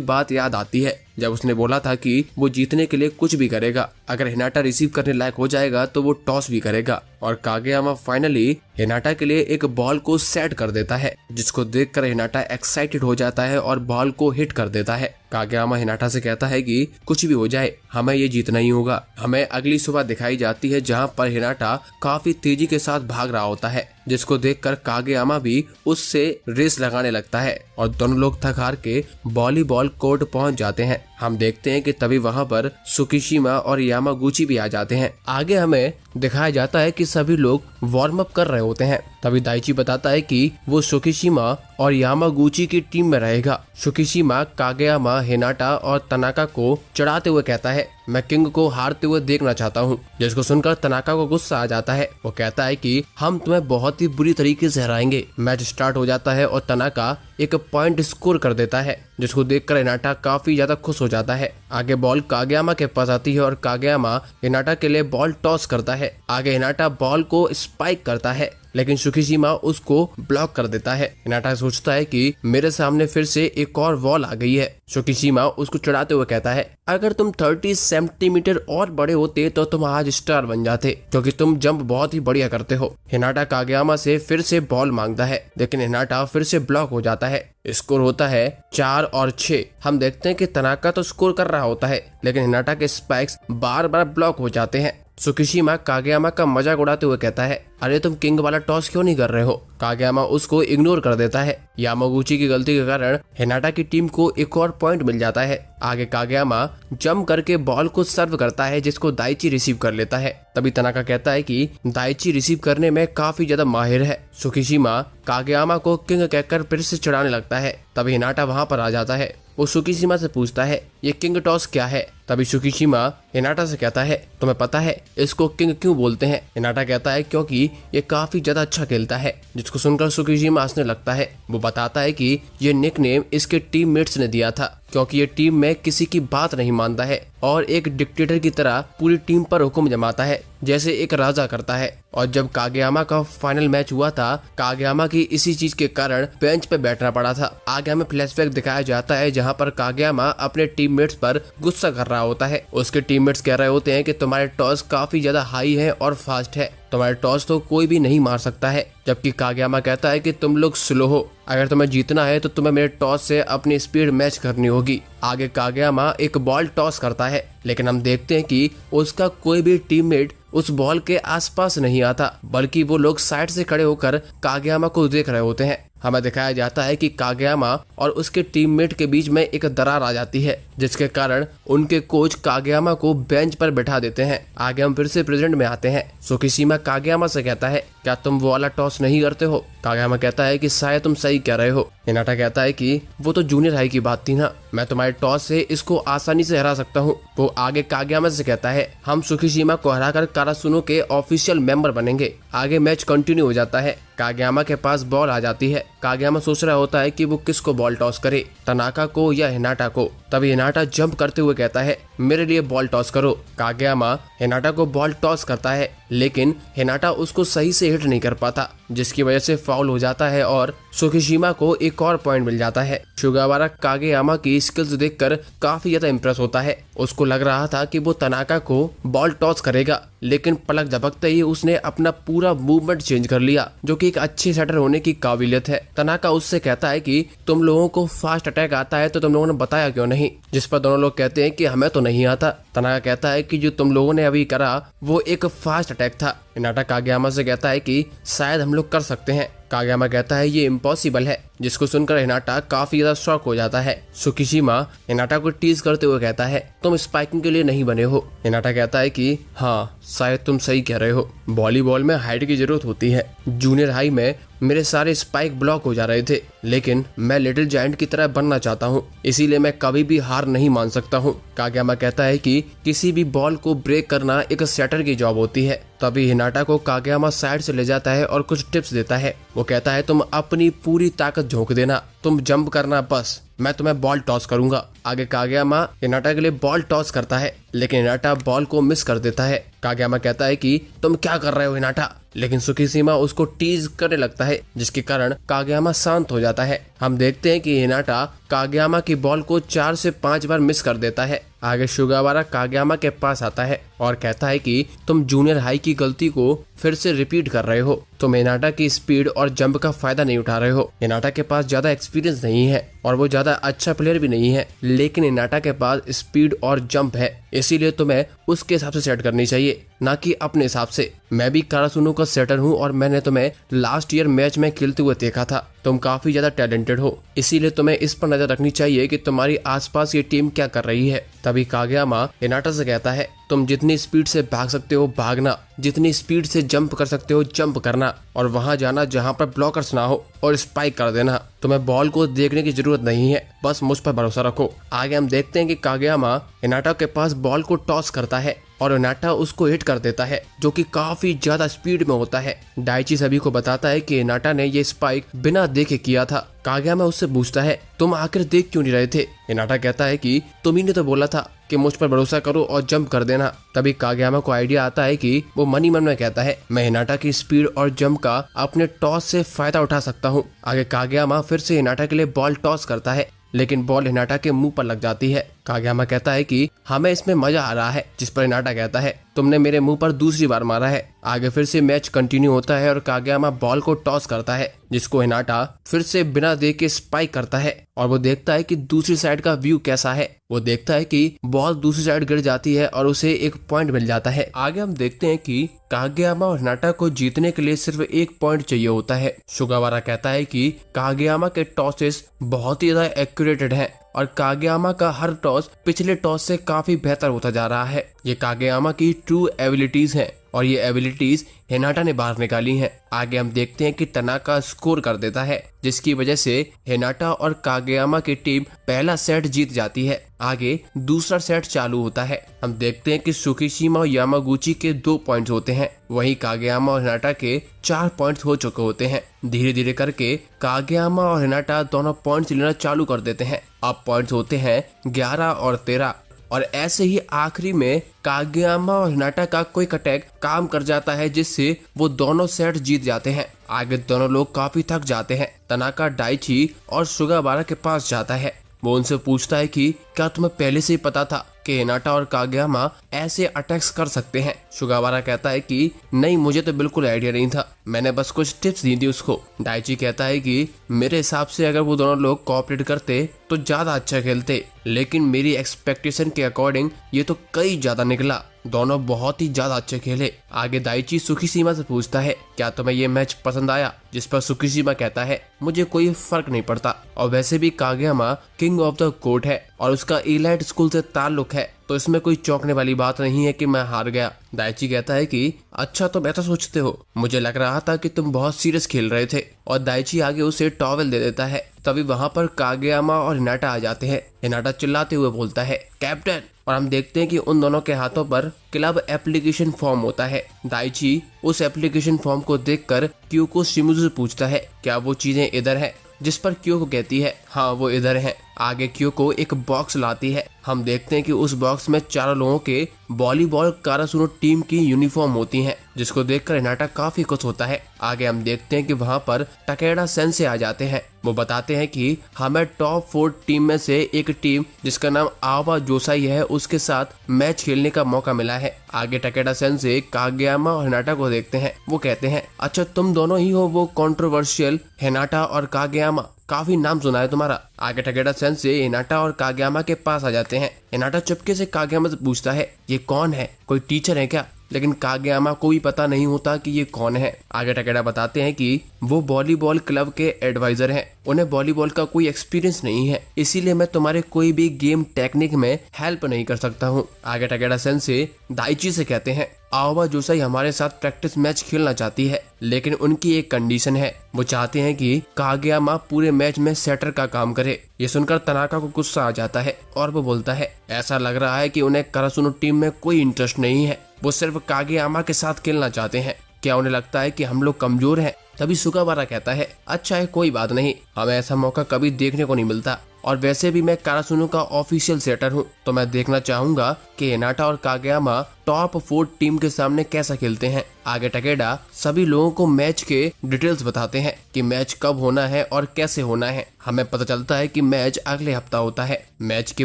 बात याद आती है, जब उसने बोला था कि वो जीतने के लिए कुछ भी करेगा। अगर हिनाटा रिसीव करने लायक हो जाएगा तो वो टॉस भी करेगा। और कागेयामा फाइनली हिनाटा के लिए एक बॉल को सेट कर देता है, जिसको देखकर हिनाटा एक्साइटेड हो जाता है और बॉल को हिट कर देता है। कागेयामा हिनाटा से कहता है कि कुछ भी हो जाए हमें ये जीतना ही होगा। हमें अगली सुबह दिखाई जाती है जहां पर हिनाटा काफी तेजी के साथ भाग रहा होता है, जिसको देखकर कागेयामा भी उससे रेस लगाने लगता है और दोनों लोग थक हार के वॉलीबॉल कोर्ट पहुंच जाते हैं। हम देखते हैं कि तभी वहां पर सुकिशिमा और यामागुची भी आ जाते हैं। आगे हमें दिखाया जाता है कि सभी लोग वार्म अप कर रहे होते हैं। तभी दाइची बताता है कि वो सुकिशिमा और यामागुची की टीम में रहेगा। सुकिशिमा कागेयामा, हिनाटा और तनाका को चढ़ाते हुए कहता है, मैं किंग को हारते हुए देखना चाहता हूँ। जिसको सुनकर तनाका को गुस्सा आ जाता है। वो कहता है कि हम तुम्हें बहुत ही बुरी तरीके से हराएंगे। मैच स्टार्ट हो जाता है और तनाका एक पॉइंट स्कोर कर देता है, जिसको देखकर हिनाटा काफी ज्यादा खुश हो जाता है। आगे बॉल कागेयामा के पास आती है और कागेयामा हिनाटा के लिए बॉल टॉस करता है। आगे हिनाटा बॉल को स्पाइक करता है, लेकिन सुकिशिमा उसको ब्लॉक कर देता है। हिनाटा सोचता है कि मेरे सामने फिर से एक और वॉल आ गई है। सुकिशिमा उसको चढ़ाते हुए कहता है, अगर तुम 30 सेंटीमीटर और बड़े होते तो तुम आज स्टार बन जाते, क्योंकि तुम जंप बहुत ही बढ़िया करते हो। हिनाटा कागेयामा से फिर से बॉल मांगता है, लेकिन हिनाटा फिर से ब्लॉक हो जाता है। स्कोर होता है 4 और 6। हम देखते हैं कि तनाका तो स्कोर कर रहा होता है, लेकिन हिनाटा के स्पाइक्स बार बार ब्लॉक हो जाते हैं। सुकिशिमा कागेयामा का मजाक उड़ाते हुए कहता है, अरे तुम किंग वाला टॉस क्यों नहीं कर रहे हो। कागेयामा उसको इग्नोर कर देता है। यामागुची की गलती के कारण हिनाटा की टीम को एक और पॉइंट मिल जाता है। आगे कागेयामा जंप करके बॉल को सर्व करता है, जिसको दाइची रिसीव कर लेता है। तभी तनाका कहता है कि दाइची रिसीव करने में काफी ज्यादा माहिर है। सुकिशिमा कागेयामा को किंग कहकर फिर से चढ़ाने लगता है। तभी हिनाटा वहां पर आ जाता है। वो सुकिशिमा से पूछता है, ये किंग टॉस क्या है। तभी सुकिशिमा हिनाटा से कहता है, तुम्हें पता है इसको किंग क्यों बोलते हैं। हिनाटा कहता है क्योंकि ये काफी ज्यादा अच्छा खेलता है। जिसको सुनकर सुकिशिमा हंसने लगता है। वो बताता है कि ये निकनेम इसके टीममेट्स ने दिया था, क्योंकि ये टीम में किसी की बात नहीं मानता है और एक डिक्टेटर की तरह पूरी टीम पर हुक्म जमाता है, जैसे एक राजा करता है। और जब कागेयामा का फाइनल मैच हुआ था, कागेयामा की इसी चीज के कारण बेंच पे बैठना पड़ा था। आगे हमें फ्लैशबैक दिखाया जाता है जहां पर कागेयामा अपने टीममेट्स पर गुस्सा कर रहा होता है। उसके टीममेट्स कह रहे होते हैं कि तुम्हारे टॉस काफी ज्यादा हाई है और फास्ट है, तुम्हारे टॉस तो कोई भी नहीं मार सकता है। जबकि कागेयामा कहता है कि तुम लोग स्लो हो, अगर तुम्हें जीतना है तो तुम्हें मेरे टॉस से अपनी स्पीड मैच करनी होगी। आगे कागेयामा एक बॉल टॉस करता है, लेकिन हम देखते हैं कि उसका कोई भी टीममेट उस बॉल के आसपास नहीं आता, बल्कि वो लोग साइड से खड़े होकर कागेयामा को देख रहे होते हैं। हमें दिखाया जाता है कि कागेयामा और उसके टीममेट के बीच में एक दरार आ जाती है, जिसके कारण उनके कोच कागेयामा को बेंच पर बैठा देते हैं। आगे हम फिर से प्रेजेंट में आते हैं। सुकिशिमा कागेयामा से कहता है, क्या तुम वो वाला टॉस नहीं करते हो। कागेयामा कहता है कि शायद तुम सही कह रहे हो। हिनाटा कहता है कि वो तो जूनियर हाई की बात थी ना, मैं तुम्हारे टॉस से इसको आसानी से हरा सकता हूँ। वो आगे कागेयामा से कहता है, हम सुकिशिमा को हराकर कारासुनो के ऑफिशियल मेंबर बनेंगे। आगे मैच कंटिन्यू हो जाता है। कागेयामा के पास बॉल आ जाती है। कागेयामा सोच रहा होता है कि वो किसको बॉल टॉस करे, तनाका को या हिनाटा को। तभी हिनाटा जंप करते हुए कहता है, मेरे लिए बॉल टॉस करो। कागेयामा हिनाटा को बॉल टॉस करता है, लेकिन हिनाटा उसको सही से हिट नहीं कर पाता, जिसकी वजह से फाउल हो जाता है और सुकिशिमा को एक और पॉइंट मिल जाता है। सुगावारा कागेयामा की स्किल्स देखकर काफी ज्यादा इम्प्रेस होता है। उसको लग रहा था कि वो तनाका को बॉल टॉस करेगा, लेकिन पलक झपकते ही उसने अपना पूरा मूवमेंट चेंज कर लिया, जो कि एक अच्छे सेटर होने की काबिलियत है। तनाका उससे कहता है कि तुम लोगों को फास्ट अटैक आता है तो तुम लोगों ने बताया क्यों नहीं, जिस पर दोनों लोग कहते हैं कि हमें तो नहीं आता। तनाका कहता है कि जो तुम लोगों ने अभी करा वो एक फास्ट अटैक था। हिनाटा कागेयामा से कहता है कि शायद हम लोग कर सकते हैं। कागेयामा कहता है ये इम्पॉसिबल है, जिसको सुनकर हिनाटा काफी ज्यादा शॉक हो जाता है। सुकिशिमा हिनाटा को टीज करते हुए कहता है, तुम स्पाइकिंग के लिए नहीं बने हो। हिनाटा कहता है कि हाँ, शायद तुम सही कह रहे हो, वॉलीबॉल में हाइट की जरूरत होती है। जूनियर हाई में मेरे सारे स्पाइक ब्लॉक हो जा रहे थे, लेकिन मैं लिटिल जायंट की तरह बनना चाहता हूँ, इसीलिए मैं कभी भी हार नहीं मान सकता हूँ। कागेयामा कहता है कि किसी भी बॉल को ब्रेक करना एक सेटर की जॉब होती है, तभी हिनाटा को कागेयामा साइड से ले जाता है और कुछ टिप्स देता है। वो कहता है तुम अपनी पूरी ताकत झोंक देना, तुम जंप करना, बस मैं तुम्हें बॉल टॉस करूंगा। आगे कागेयामा हिनाटा के लिए बॉल टॉस करता है, लेकिन हिनाटा बॉल को मिस कर देता है। कागेयामा कहता है कि तुम क्या कर रहे हो हिनाटा, लेकिन सुकीशिमा उसको टीज करने लगता है, जिसके कारण कागेयामा शांत हो जाता है। हम देखते हैं कि हिनाटा कागेयामा की बॉल को 4 से 5 बार मिस कर देता है। आगे सुगावारा कागेयामा के पास आता है और कहता है कि तुम जूनियर हाई की गलती को फिर से रिपीट कर रहे हो, तुम हिनाटा की स्पीड और जंप का फायदा नहीं उठा रहे हो। हिनाटा के पास ज्यादा एक्सपीरियंस नहीं है और वो ज्यादा अच्छा प्लेयर भी नहीं है, लेकिन हिनाटा के पास स्पीड और जंप है, इसीलिए तुम्हें उसके हिसाब से सेट करनी चाहिए, ना कि अपने हिसाब से। मैं भी कारासुनो का सेटर हूँ और मैंने तुम्हें लास्ट ईयर मैच में खेलते हुए देखा था, तुम काफी ज्यादा टैलेंटेड हो, इसीलिए तुम्हें इस पर नजर रखनी चाहिए कि तुम्हारी आसपास ये टीम क्या कर रही है। तभी कागेयामा हिनाटा से कहता है तुम जितनी स्पीड से भाग सकते हो भागना, जितनी स्पीड से जंप कर सकते हो जंप करना, और वहां जाना जहां पर ब्लॉकर्स ना हो और स्पाइक कर देना। तुम्हें बॉल को देखने की जरूरत नहीं है, बस मुझ पर भरोसा रखो। आगे हम देखते हैं कि कागेयामा हिनाटा के पास बॉल को टॉस करता है और हिनाटा उसको हिट कर देता है, जो कि काफी ज्यादा स्पीड में होता है। डाइची सभी को बताता है कि हिनाटा ने ये स्पाइक बिना देखे किया था। कागेयामा उससे पूछता है तुम आखिर देख क्यों नहीं रहे थे। हिनाटा कहता है कि तुम ही ने तो बोला था कि मुझ पर भरोसा करो और जंप कर देना। तभी कागेयामा को आइडिया आता है कि वो मनी मन में कहता है मैं हिनाटा की स्पीड और जंप का अपने टॉस से फायदा उठा सकता हूँ। आगे कागेयामा फिर से हिनाटा के लिए बॉल टॉस करता है, लेकिन बॉल हिनाटा के मुंह पर लग जाती है। कागेयामा कहता है कि हमें इसमें मजा आ रहा है, जिस पर हिनाटा कहता है तुमने मेरे मुंह पर दूसरी बार मारा है। आगे फिर से मैच कंटिन्यू होता है और कागेयामा बॉल को टॉस करता है, जिसको हिनाटा फिर से बिना देखे स्पाइक करता है और वो देखता है कि दूसरी साइड का व्यू कैसा है। वो देखता है कि बॉल दूसरी साइड गिर जाती है और उसे एक पॉइंट मिल जाता है। आगे हम देखते हैं कि कागेयामा और हिनाटा को जीतने के लिए सिर्फ 1 पॉइंट चाहिए होता है। सुगावारा कहता है कि कागेयामा के टॉसेस बहुत ही ज्यादा एक्यूरेटेड हैं और कागेयामा का हर टॉस पिछले टॉस से काफी बेहतर होता जा रहा है। ये कागेयामा की ट्रू एबिलिटीज हैं और ये एबिलिटीज हिनाटा ने बाहर निकाली हैं। आगे हम देखते हैं कि तनाका स्कोर कर देता है, जिसकी वजह से हिनाटा और कागेयामा की टीम पहला सेट जीत जाती है। आगे दूसरा सेट चालू होता है। हम देखते हैं कि सुकीशिमा और यामागुची के 2 पॉइंट्स होते हैं, वहीं कागेयामा और हिनाटा के 4 पॉइंट्स हो चुके होते हैं। धीरे धीरे करके कागेयामा और हिनाटा दोनों पॉइंट्स लेना चालू कर देते हैं। अब पॉइंट्स होते हैं 11 और 13 और ऐसे ही आखिरी में कागेयामा और हिनाटा का क्विक अटैक काम कर जाता है, जिससे वो दोनों सेट जीत जाते हैं। आगे दोनों लोग काफी थक जाते हैं। तनाका डाइची और सुगावारा के पास जाता है। वो उनसे पूछता है कि क्या तुम्हें पहले से ही पता था कि हिनाटा और कागेयामा ऐसे अटैक्स कर सकते हैं। सुगावारा कहता है कि नहीं, मुझे तो बिल्कुल आइडिया नहीं था, मैंने बस कुछ टिप्स दी थी उसको। डाइची कहता है कि मेरे हिसाब से अगर वो दोनों लोग कोऑपरेट करते तो ज्यादा अच्छा खेलते, लेकिन मेरी एक्सपेक्टेशन के अकॉर्डिंग ये तो कई ज्यादा निकला, दोनों बहुत ही ज्यादा अच्छे खेले। आगे दाइची सुकीशिमा से पूछता है क्या तुम्हें ये मैच पसंद आया, जिस पर सुकीशिमा कहता है मुझे कोई फर्क नहीं पड़ता, और वैसे भी कागेयामा किंग ऑफ द कोर्ट है और उसका एलाइट स्कूल से ताल्लुक है, तो इसमें कोई चौंकने वाली बात नहीं है कि मैं हार गया। दाइची कहता है कि अच्छा तुम ऐसा सोचते हो, मुझे लग रहा था कि तुम बहुत सीरियस खेल रहे थे, और दाइची आगे उसे टॉवेल दे देता है। तभी वहां पर कागेयामा और हिनाटा आ जाते हैं। हिनाटा चिल्लाते हुए बोलता है कैप्टन, और हम देखते हैं कि उन दोनों के हाथों पर क्लब एप्लीकेशन फॉर्म होता है। दाइची उस एप्लीकेशन फॉर्म को देखकर क्योको शिमुजू से पूछता है क्या वो चीजें इधर है, जिस पर क्योको कहती है हाँ वो इधर है। आगे क्योको एक बॉक्स लाती है। हम देखते हैं कि उस बॉक्स में 4 लोगों के वॉलीबॉल कारासुनो टीम की यूनिफॉर्म होती हैं, जिसको देखकर हिनाटा काफी खुश होता है। आगे हम देखते हैं कि वहां पर टकेडा सेंसे आ जाते हैं। वो बताते हैं कि हमें टॉप 4 टीम में से एक टीम जिसका नाम आवा जोसाई है उसके साथ मैच खेलने का मौका मिला है। आगे टकेडा सेंसे कागेयामा और हिनाटा को देखते हैं। वो कहते हैं अच्छा तुम दोनों ही हो वो कंट्रोवर्शियल हिनाटा और कागेयामा, काफी नाम सुना है तुम्हारा। आगे टकेडा सेंसे हिनाटा और कागेयामा के पास आ जाते हैं। हिनाटा चुपके से कागेयामा से पूछता है ये कौन है, कोई टीचर है क्या, लेकिन कागेयामा को भी पता नहीं होता कि ये कौन है। आगे टकेडा बताते हैं कि वो वॉलीबॉल क्लब के एडवाइजर हैं, उन्हें वॉलीबॉल का कोई एक्सपीरियंस नहीं है, इसीलिए मैं तुम्हारे कोई भी गेम टेक्निक में हेल्प नहीं कर सकता हूँ। आगे टकेडा सेंसे दाइची से कहते हैं आवा जोसाई हमारे साथ प्रैक्टिस मैच खेलना चाहती है, लेकिन उनकी एक कंडीशन है, वो चाहते हैं कि कागेयामा पूरे मैच में सेटर का काम करे। ये सुनकर तनाका को गुस्सा आ जाता है और वो बोलता है ऐसा लग रहा है कि उन्हें कारासुनो टीम में कोई इंटरेस्ट नहीं है, वो सिर्फ कागेयामा के साथ खेलना चाहते हैं। क्या उन्हें लगता है कि हम लोग कमजोर हैं? तभी सुगावारा कहता है, अच्छा है, कोई बात नहीं, हमें ऐसा मौका कभी देखने को नहीं मिलता, और वैसे भी मैं कारासुनो का ऑफिशियल सेटर हूँ, तो मैं देखना चाहूंगा कि हिनाटा और कागेयामा टॉप 4 टीम के सामने कैसा खेलते हैं। आगे टकेडा सभी लोगों को मैच के डिटेल्स बताते हैं कि मैच कब होना है और कैसे होना है। हमें पता चलता है कि मैच अगले हफ्ता होता है। मैच के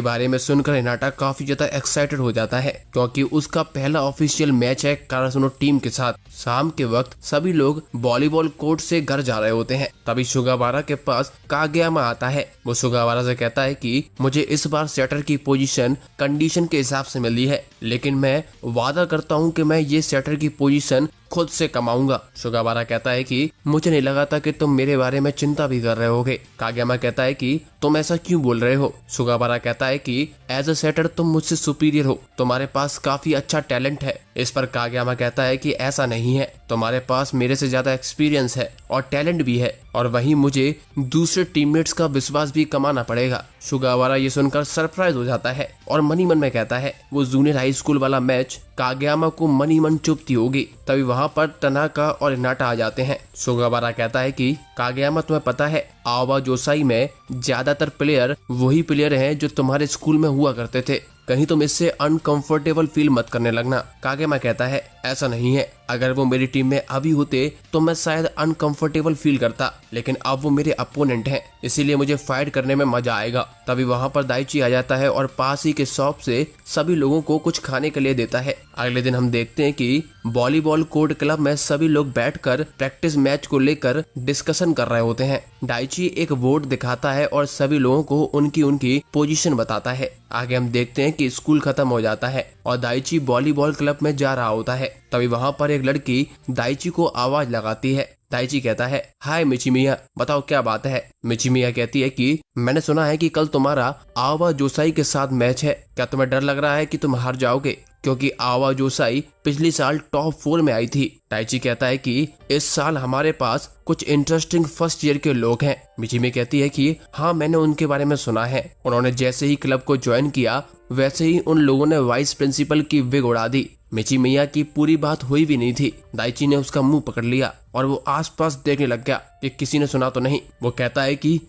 बारे में सुनकर हिनाटा काफी ज्यादा एक्साइटेड हो जाता है, क्योंकि उसका पहला ऑफिशियल मैच है कारासुनो टीम के साथ। शाम के वक्त सभी लोग वॉलीबॉल कोर्ट से घर जा रहे होते हैं। तभी सुगावारा के पास कागेयामा आता है। वो सुगावारा से कहता है कि मुझे इस बार सेटर की पोजीशन कंडीशन के हिसाब से मिली है, लेकिन मैं वादा करता हूं कि मैं ये सेटर की पोजीशन खुद से कमाऊंगा। सुगावारा कहता है कि मुझे नहीं लगा था कि तुम मेरे बारे में चिंता भी कर रहे होगे। कागेयामा कहता है कि तुम ऐसा क्यों बोल रहे हो? सुगावारा कहता है कि एज अ सेटर तुम मुझसे सुपीरियर हो, तुम्हारे पास काफी अच्छा टैलेंट है। इस पर कागेयामा कहता है कि ऐसा नहीं है, तुम्हारे पास मेरे से ज्यादा एक्सपीरियंस है और टैलेंट भी है, और वहीं मुझे दूसरे टीममेट्स का विश्वास भी कमाना पड़ेगा। सुगावारा ये सुनकर सरप्राइज हो जाता है और मनी मन में कहता है वो जूनियर हाई स्कूल वाला मैच कागेयामा को मनी मन चुभती होगी। तभी वहाँ पर तनाका और हिनाटा आ जाते हैं। सुगावारा कहता है कि कागेयामा, तुम्हें पता है आवा जोसाई में ज्यादातर प्लेयर वही प्लेयर हैं जो तुम्हारे स्कूल में हुआ करते थे, कहीं तुम इससे अनकंफर्टेबल फील मत करने लगना। कागेयामा कहता है ऐसा नहीं है, अगर वो मेरी टीम में अभी होते तो मैं शायद अनकंफर्टेबल फील करता, लेकिन अब वो मेरे अपोनेंट हैं, इसीलिए मुझे फाइट करने में मजा आएगा। तभी वहाँ पर दाइची आ जाता है और पास ही के शॉप से सभी लोगों को कुछ खाने के लिए देता है। अगले दिन हम देखते हैं कि वॉलीबॉल कोर्ट क्लब में सभी लोग बैठकर प्रैक्टिस मैच को लेकर डिस्कशन कर रहे होते हैं। दाइची एक वोट दिखाता है और सभी लोगों को उनकी पोजीशन बताता है। आगे हम देखते हैं कि स्कूल खत्म हो जाता है और दाइची वॉलीबॉल क्लब में जा रहा होता है। तभी वहाँ पर एक लड़की दाइची को आवाज लगाती है। दाइची कहता है, हाय मिचिमिया, बताओ क्या बात है? मिचिमिया कहती है कि मैंने सुना है कि कल तुम्हारा आवा जोसाई के साथ मैच है, क्या तुम्हें डर लग रहा है कि तुम हार जाओगे? क्योंकि आवा जोसाई पिछली साल टॉप 4 में आई थी। दाइची कहता है कि इस साल हमारे पास कुछ इंटरेस्टिंग फर्स्ट ईयर के लोग हैं। मिचिमी कहती है कि हाँ, मैंने उनके बारे में सुना है, उन्होंने जैसे ही क्लब को ज्वाइन किया वैसे ही उन लोगों ने वाइस प्रिंसिपल की विग उड़ा दी। मिचिमिया की पूरी बात हुई भी नहीं थी। दाइची ने उसका मुंह पकड़ लिया और वो आसपास देखने लग गया कि किसी ने सुना तो नहीं। वो कहता है कि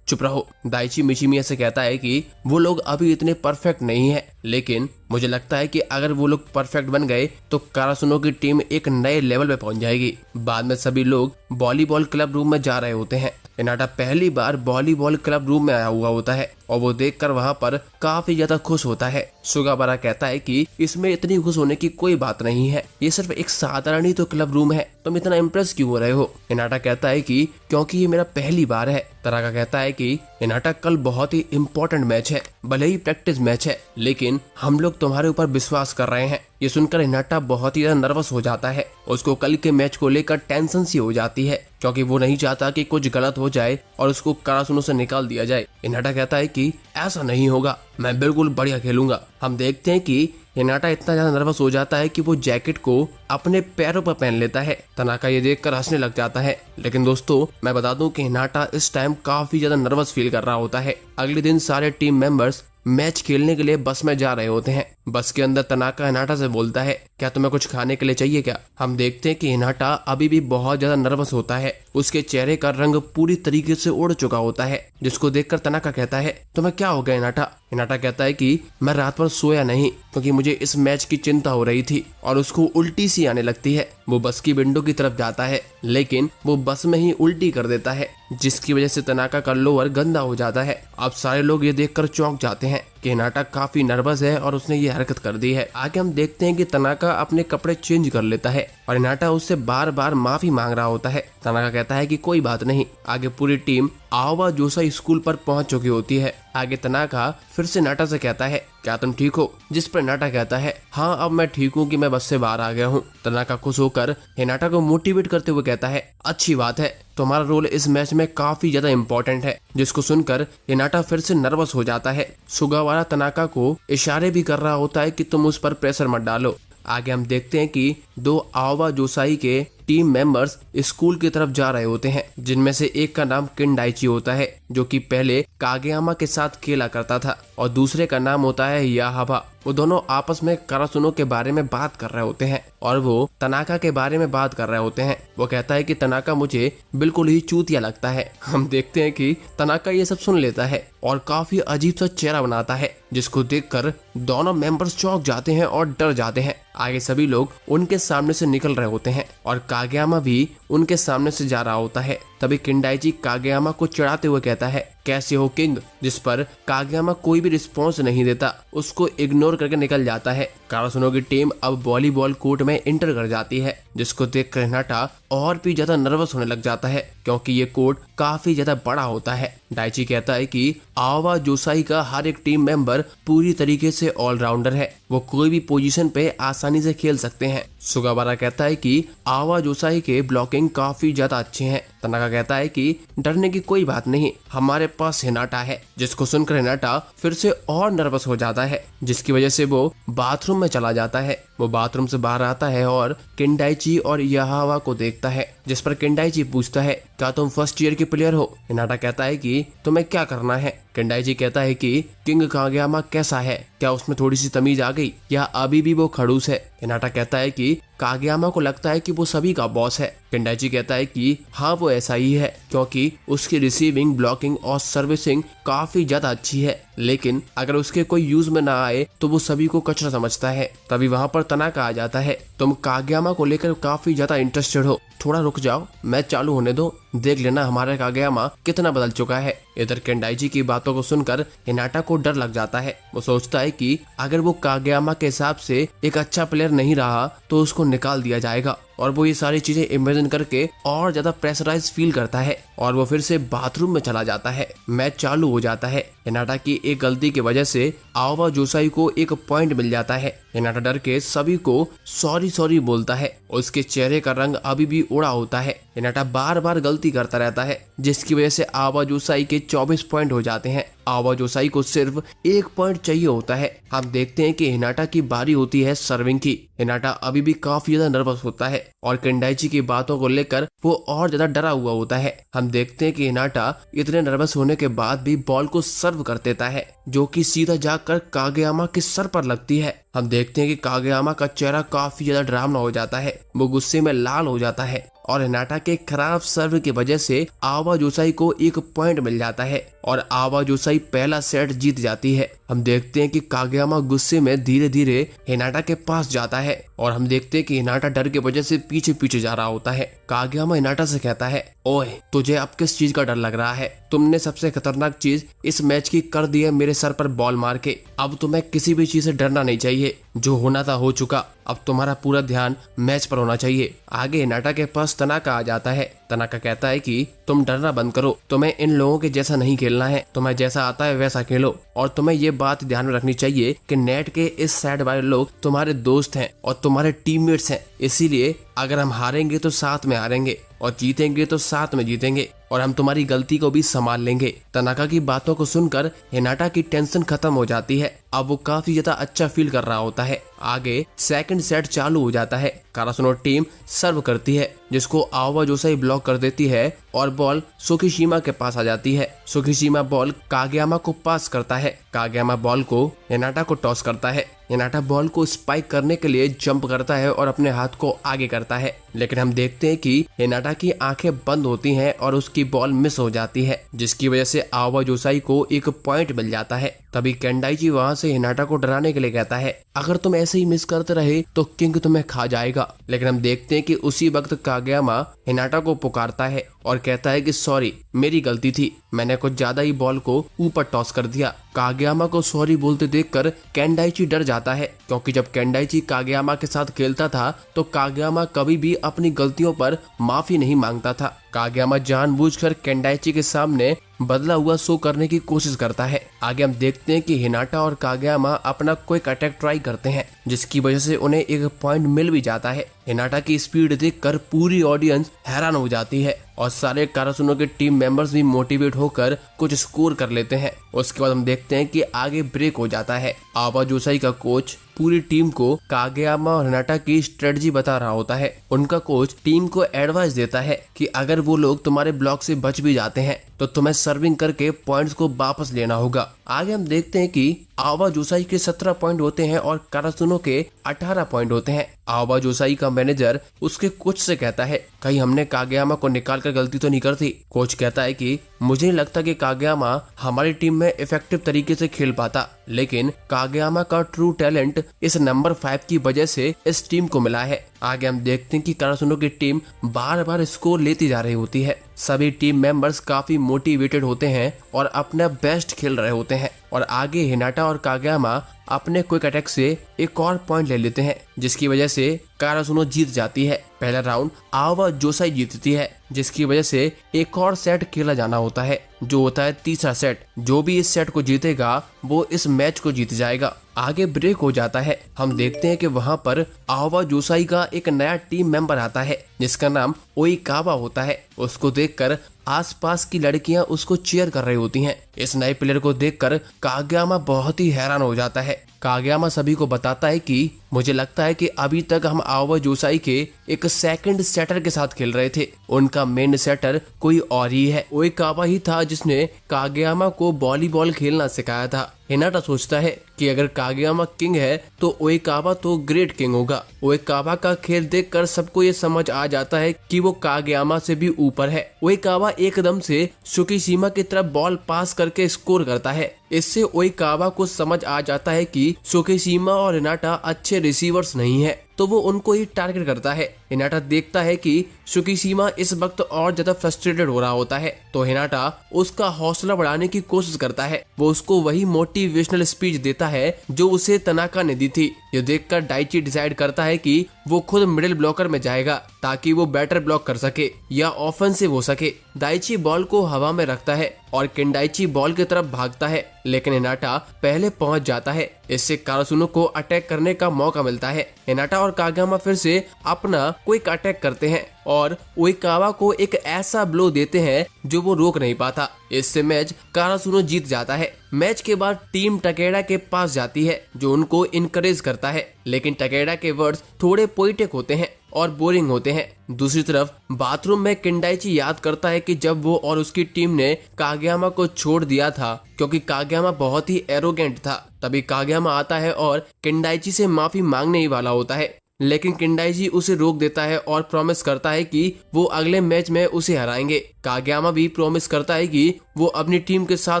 चुप रहो। दाइची मिचिमिया से कहता है कि वो लोग अभी इतने परफेक्ट नहीं है, लेकिन मुझे लगता है कि अगर वो लोग परफेक्ट बन गए तो कारासुनो की टीम एक नए लेवल पे पहुंच जाएगी। बाद में सभी लोग वॉलीबॉल क्लब रूम में जा रहे होते हैं। हिनाटा पहली बार वॉलीबॉल क्लब रूम में आया हुआ होता है और वो देखकर वहाँ पर काफी ज्यादा खुश होता है। सुगावारा कहता है कि इसमें इतनी खुश होने की कोई बात नहीं है, ये सिर्फ एक साधारण ही तो क्लब रूम है, तुम इतना इम्प्रेस क्यों हो रहे हो? हिनाटा कहता है कि क्योंकि ये मेरा पहली बार है। तनाका कहता है कि हिनाटा, कल बहुत ही इम्पोर्टेंट मैच है, भले ही प्रैक्टिस मैच है, लेकिन हम लोग तुम्हारे ऊपर विश्वास कर रहे हैं। ये सुनकर हिनाटा बहुत ही ज्यादा नर्वस हो जाता है। उसको कल के मैच को लेकर टेंशन सी हो जाती है, क्योंकि वो नहीं चाहता कि कुछ गलत हो जाए और उसको कारासुनो से निकाल दिया जाए। हिनाटा कहता है कि ऐसा नहीं होगा, मैं बिल्कुल बढ़िया खेलूंगा। हम देखते हैं कि हिनाटा इतना ज्यादा नर्वस हो जाता है कि वो जैकेट को अपने पैरों पर पहन लेता है। तनाका ये देखकर हंसने लग जाता है। लेकिन दोस्तों, मैं बता दूं कि हिनाटा इस टाइम काफी ज्यादा नर्वस फील कर रहा होता है। अगले दिन सारे टीम मेंबर्स मैच खेलने के लिए बस में जा रहे होते हैं। बस के अंदर तनाका हिनाटा से बोलता है, क्या तुम्हें कुछ खाने के लिए चाहिए क्या? हम देखते हैं कि हिनाटा अभी भी बहुत ज्यादा नर्वस होता है। उसके चेहरे का रंग पूरी तरीके से उड़ चुका होता है, जिसको देखकर तनाका कहता है, तुम्हें क्या हो गया हिनाटा? हिनाटा कहता है कि मैं रात भर सोया नहीं, क्योंकि मुझे इस मैच की चिंता हो रही थी और उसको उल्टी सी आने लगती है। वो बस की विंडो की तरफ जाता है, लेकिन वो बस में ही उल्टी कर देता है, जिसकी वजह से तनाका का लोअर गंदा हो जाता है। अब सारे लोग ये देखकर चौंक जाते हैं कि हिनाटा काफी नर्वस है और उसने ये हरकत कर दी है। आगे हम देखते हैं कि तनाका अपने कपड़े चेंज कर लेता है और हिनाटा उससे बार बार माफी मांग रहा होता है। तनाका कहता है कि कोई बात नहीं। आगे पूरी टीम आवा जोसाई स्कूल पर पहुंच चुकी होती है। आगे तनाका फिर से हिनाटा से कहता है, क्या तुम ठीक हो? जिस पर हिनाटा कहता है, हाँ अब मैं ठीक हूँ कि मैं बस से बाहर आ गया हूँ। तनाका खुश होकर हिनाटा को मोटिवेट करते हुए कहता है, अच्छी बात है, तुम्हारा रोल इस मैच में काफी ज्यादा इम्पोर्टेंट है। जिसको सुनकर हिनाटा फिर से नर्वस हो जाता है। सुगावारा तनाका को इशारे भी कर रहा होता है कि तुम उस पर प्रेशर मत डालो। आगे हम देखते हैं कि 2 आवा जोसाई के टीम मेंबर्स स्कूल की तरफ जा रहे होते हैं, जिनमें से एक का नाम किन डाइची होता है, जो कि पहले कागेयामा के साथ खेला करता था, और दूसरे का नाम होता है याहाबा। वो दोनों आपस में करासुनो के बारे में बात कर रहे होते हैं और वो तनाका के बारे में बात कर रहे होते हैं। वो कहता है कि तनाका मुझे बिल्कुल ही चूतिया लगता है। हम देखते हैं कि तनाका ये सब सुन लेता है और काफी अजीब सा चेहरा बनाता है, जिसको देखकर दोनों मेंबर्स चौंक जाते हैं और डर जाते हैं। आगे सभी लोग उनके सामने से निकल रहे होते हैं और कागेयामा भी उनके सामने से जा रहा होता है। तभी किंडाइची कागेयामा को चिढ़ाते हुए कहता है, कैसे हो किंग, जिस पर कागेयामा कोई भी रिस्पॉन्स नहीं देता, उसको इग्नोर करके निकल जाता है। करासुनो की टीम अब वॉलीबॉल कोर्ट में एंटर कर जाती है, जिसको देखकर हिनाटा और भी ज्यादा नर्वस होने लग जाता है क्योंकि ये कोर्ट काफी ज्यादा बड़ा होता है। डाइची कहता है कि आवा जोसाई का हर एक टीम मेंबर पूरी तरीके से ऑलराउंडर है, वो कोई भी पोजीशन पे आसानी से खेल सकते हैं। सुगावारा कहता है कि आवा जोसाई के ब्लॉकिंग काफी ज्यादा अच्छे हैं। तनाका कहता है कि डरने की कोई बात नहीं, हमारे पास हिनाटा है, जिसको सुनकर हिनाटा फिर से और नर्वस हो जाता है, जिसकी वजह से वो बाथरूम में चला जाता है। वो बाथरूम से बाहर आता है और किंडाइची और याहावा को देखता है, जिस पर किंडाइची पूछता है, क्या तुम फर्स्ट ईयर के प्लेयर हो? हिनाटा कहता है कि तुम्हें क्या करना है? किंडाइची कहता है कि किंग कागेयामा कैसा है, क्या उसमें थोड़ी सी तमीज आ गई या अभी भी वो खड़ूस है? हिनाटा कहता है कि कागेयामा को लगता है कि वो सभी का बॉस है। किंडाइची कहता है कि हाँ वो ऐसा ही है, क्योंकि उसकी रिसीविंग, ब्लॉकिंग और सर्विसिंग काफी ज्यादा अच्छी है, लेकिन अगर उसके कोई यूज में ना आए तो वो सभी को कचरा समझता है। तभी वहाँ पर तनाका आ जाता है, तुम कागेयामा को लेकर काफी ज्यादा इंटरेस्टेड हो, थोड़ा रुक जाओ, मैच चालू होने दो, देख लेना हमारा कागेयामा कितना बदल चुका है। इधर किंडाइची की बातों को सुनकर हिनाटा को डर लग जाता है। वो सोचता है कि अगर वो कागेयामा के हिसाब से एक अच्छा प्लेयर नहीं रहा तो उसको निकाल दिया जाएगा, और वो ये सारी चीजें इमेजिन करके और ज्यादा प्रेशराइज फील करता है और वो फिर से बाथरूम में चला जाता है। मैच चालू हो जाता है। हिनाटा की एक गलती की वजह से आवा जोसाई को एक पॉइंट मिल जाता है। हिनाटा डर के सभी को सॉरी सॉरी बोलता है। उसके चेहरे का रंग अभी भी उड़ा होता है। हिनाटा बार बार गलती करता रहता है, जिसकी वजह से आवा जोसाई के 24 पॉइंट हो जाते हैं। आवा जोसाई को सिर्फ 1 पॉइंट चाहिए होता है। हम देखते हैं कि हिनाटा की बारी होती है सर्विंग की। हिनाटा अभी भी काफी ज्यादा नर्वस होता है और किंडाइची की बातों को लेकर वो और ज्यादा डरा हुआ होता है। हम देखते हैं कि हिनाटा इतने नर्वस होने के बाद भी बॉल को सर्व कर देता है, जो कि सीधा जाकर कागेयामा के सर पर लगती है। हम देखते हैं कि कागेयामा का चेहरा काफी ज्यादा डरावना हो जाता है, वो गुस्से में लाल हो जाता है और हिनाटा के खराब सर्व की वजह से आवा जोसाई को 1 पॉइंट मिल जाता है और आवा जोसाई पहला सेट जीत जाती है। हम देखते हैं कि कागेयामा गुस्से में धीरे धीरे हिनाटा के पास जाता है और हम देखते हैं कि हिनाटा डर के वजह से पीछे पीछे जा रहा होता है। कागेयामा हिनाटा से कहता है, ओए तुझे अब किस चीज का डर लग रहा है? तुमने सबसे खतरनाक चीज इस मैच की कर दी है मेरे सर पर बॉल मार के। अब तुम्हें किसी भी चीज से डरना नहीं चाहिए, जो होना था हो चुका, अब तुम्हारा पूरा ध्यान मैच पर होना चाहिए। आगे हिनाटा के पास तनाका आ जाता है। तनाका कहता है कि तुम डरना बंद करो, तुम्हें इन लोगों के जैसा नहीं खेलना है, तुम्हें जैसा आता है वैसा खेलो, और तुम्हें ये बात ध्यान में रखनी चाहिए कि नेट के इस साइड वाले लोग तुम्हारे दोस्त हैं और तुम्हारे टीममेट्स हैं, इसीलिए अगर हम हारेंगे तो साथ में हारेंगे और जीतेंगे तो साथ में जीतेंगे और हम तुम्हारी गलती को भी संभाल लेंगे। तनाका की बातों को सुनकर हिनाटा की टेंशन खत्म हो जाती है। अब वो काफी ज्यादा अच्छा फील कर रहा होता है। आगे सेकंड सेट चालू हो जाता है। कारासुनो टीम सर्व करती है, जिसको आवा जोसाई ब्लॉक कर देती है और बॉल सुकीशिमा के पास आ जाती है। सुकीशिमा बॉल कागेयामा को पास करता है। कागेयामा बॉल को हिनाटा को टॉस करता है। हिनाटा बॉल को स्पाइक करने के लिए जंप करता है और अपने हाथ को आगे करता है, लेकिन हम देखते हैं कि हिनाटा की आंखें बंद होती हैं और उसकी बॉल मिस हो जाती है, जिसकी वजह से आवा जोसाई को 1 पॉइंट मिल जाता है। तभी केंडाइची वहां से हिनाटा को डराने के लिए कहता है, अगर तुम ऐसे ही मिस करते रहे तो किंग तुम्हें खा जाएगा। लेकिन हम देखते हैं कि उसी वक्त कागेयामा हिनाटा को पुकारता है और कहता है कि सॉरी, मेरी गलती थी, मैंने कुछ ज्यादा ही बॉल को ऊपर टॉस कर दिया। कागेयामा को सॉरी बोलते देखकर केंडाइची डर जाता है, क्योंकि जब केंडाइची कागेयामा के साथ खेलता था तो कागेयामा कभी भी अपनी गलतियों पर माफी नहीं मांगता था। कागेयामा जानबूझकर केंडाइची के सामने बदला हुआ शो करने की कोशिश करता है। आगे हम देखते हैं कि हिनाटा और कागेयामा अपना क्विक अटैक ट्राई करते हैं, जिसकी वजह से उन्हें 1 पॉइंट मिल भी जाता है। हिनाटा की स्पीड देखकर पूरी ऑडियंस हैरान हो जाती है और सारे कारासुनो के टीम मेंबर्स भी मोटिवेट होकर कुछ स्कोर कर लेते हैं। उसके बाद हम देखते हैं कि आगे ब्रेक हो जाता है। आवा जोसाई का कोच पूरी टीम को कागेयामा और हिनाटा की स्ट्रेटजी बता रहा होता है। उनका कोच टीम को एडवाइस देता है कि अगर वो लोग तुम्हारे ब्लॉक से बच भी जाते हैं तो तुम्हें सर्विंग करके पॉइंट्स को वापस लेना होगा। आगे हम देखते हैं कि आवा जोसाई के 17 पॉइंट होते हैं और कारासुनो के 18 पॉइंट होते हैं। आवा जोसाई का मैनेजर उसके कोच से कहता है कहीं हमने कागेयामा को निकाल कर गलती तो नहीं करती। कोच कहता है कि मुझे नहीं लगता कि कागेयामा हमारी टीम में इफेक्टिव तरीके से खेल पाता, लेकिन कागेयामा का ट्रू टैलेंट इस नंबर 5 की वजह से इस टीम को मिला है। आगे हम देखते हैं कि कारासुनो की टीम बार बार स्कोर लेती जा रही होती है। सभी टीम मेंबर्स काफी मोटिवेटेड होते हैं और अपना बेस्ट खेल रहे होते हैं और आगे हिनाटा और कागेयामा अपने क्विक अटैक से एक और पॉइंट ले लेते हैं, जिसकी वजह से कारासुनो जीत जाती है। पहला राउंड आवा जोसाई जीतती है, जिसकी वजह से एक और सेट खेला जाना होता है, जो होता है तीसरा सेट। जो भी इस सेट को जीतेगा वो इस मैच को जीत जाएगा। आगे ब्रेक हो जाता है। हम देखते हैं कि वहाँ पर आवा जोसाई का एक नया टीम मेंबर आता है जिसका नाम ओइकावा होता है। उसको देखकर आसपास की लड़कियां उसको चीयर कर रही होती हैं। इस नए प्लेयर को देखकर कागेयामा बहुत ही हैरान हो जाता है। कागेयामा सभी को बताता है कि मुझे लगता है कि अभी तक हम आवा जोसाई के एक सेकंड सेटर के साथ खेल रहे थे, उनका मेन सेटर कोई और ही है। ओइकावा ही था जिसने कागेयामा को वॉलीबॉल खेलना सिखाया था। हिनाटा सोचता है कि अगर कागेयामा किंग है तो ओइकावा तो ग्रेट किंग होगा। ओइकावा का खेल देखकर सबको ये समझ आ जाता है कि वो कागेयामा से भी ऊपर है। ओइकावा एकदम से सुकीशिमा की तरफ बॉल पास करके स्कोर करता है। इससे ओइकावा को समझ आ जाता है कि सुकीशिमा और हिनाटा अच्छे रिसीवर्स नहीं है, तो वो उनको ही टारगेट करता है। हिनाटा देखता है कि सुकीशिमा इस वक्त और ज्यादा फ्रस्ट्रेटेड हो रहा होता है, तो हिनाटा उसका हौसला बढ़ाने की कोशिश करता है। वो उसको वही मोटिवेशनल स्पीच देता है जो उसे तनाका ने दी थी। ये देखकर डाइची डिसाइड करता है कि वो खुद मिडिल ब्लॉकर में जाएगा ताकि वो बेटर ब्लॉक कर सके या ऑफेंसिव हो सके। दाइची बॉल को हवा में रखता है और केंडाइची बॉल की तरफ भागता है, लेकिन हिनाटा पहले पहुंच जाता है। इससे कारासुनो को अटैक करने का मौका मिलता है। हिनाटा और कागेयामा फिर से अपना क्विक अटैक करते हैं और ओइकावा को एक ऐसा ब्लो देते हैं जो वो रोक नहीं पाता। इससे मैच कारासुनो जीत जाता है। मैच के बाद टीम टकेडा के पास जाती है जो उनको इनकरेज करता है, लेकिन टकेडा के वर्ड्स थोड़े पोइटिक होते हैं और बोरिंग होते हैं। दूसरी तरफ बाथरूम में केंडाइची याद करता है कि जब वो और उसकी टीम ने कागेयामा को छोड़ दिया था क्योंकि कागेयामा बहुत ही एरोगेंट था। तभी कागेयामा आता है और केंडाइची से माफी मांगने ही वाला होता है, लेकिन केंडाइची उसे रोक देता है और प्रॉमिस करता है कि वो अगले मैच में उसे हराएंगे। कागेयामा भी प्रॉमिस करता है कि वो अपनी टीम के साथ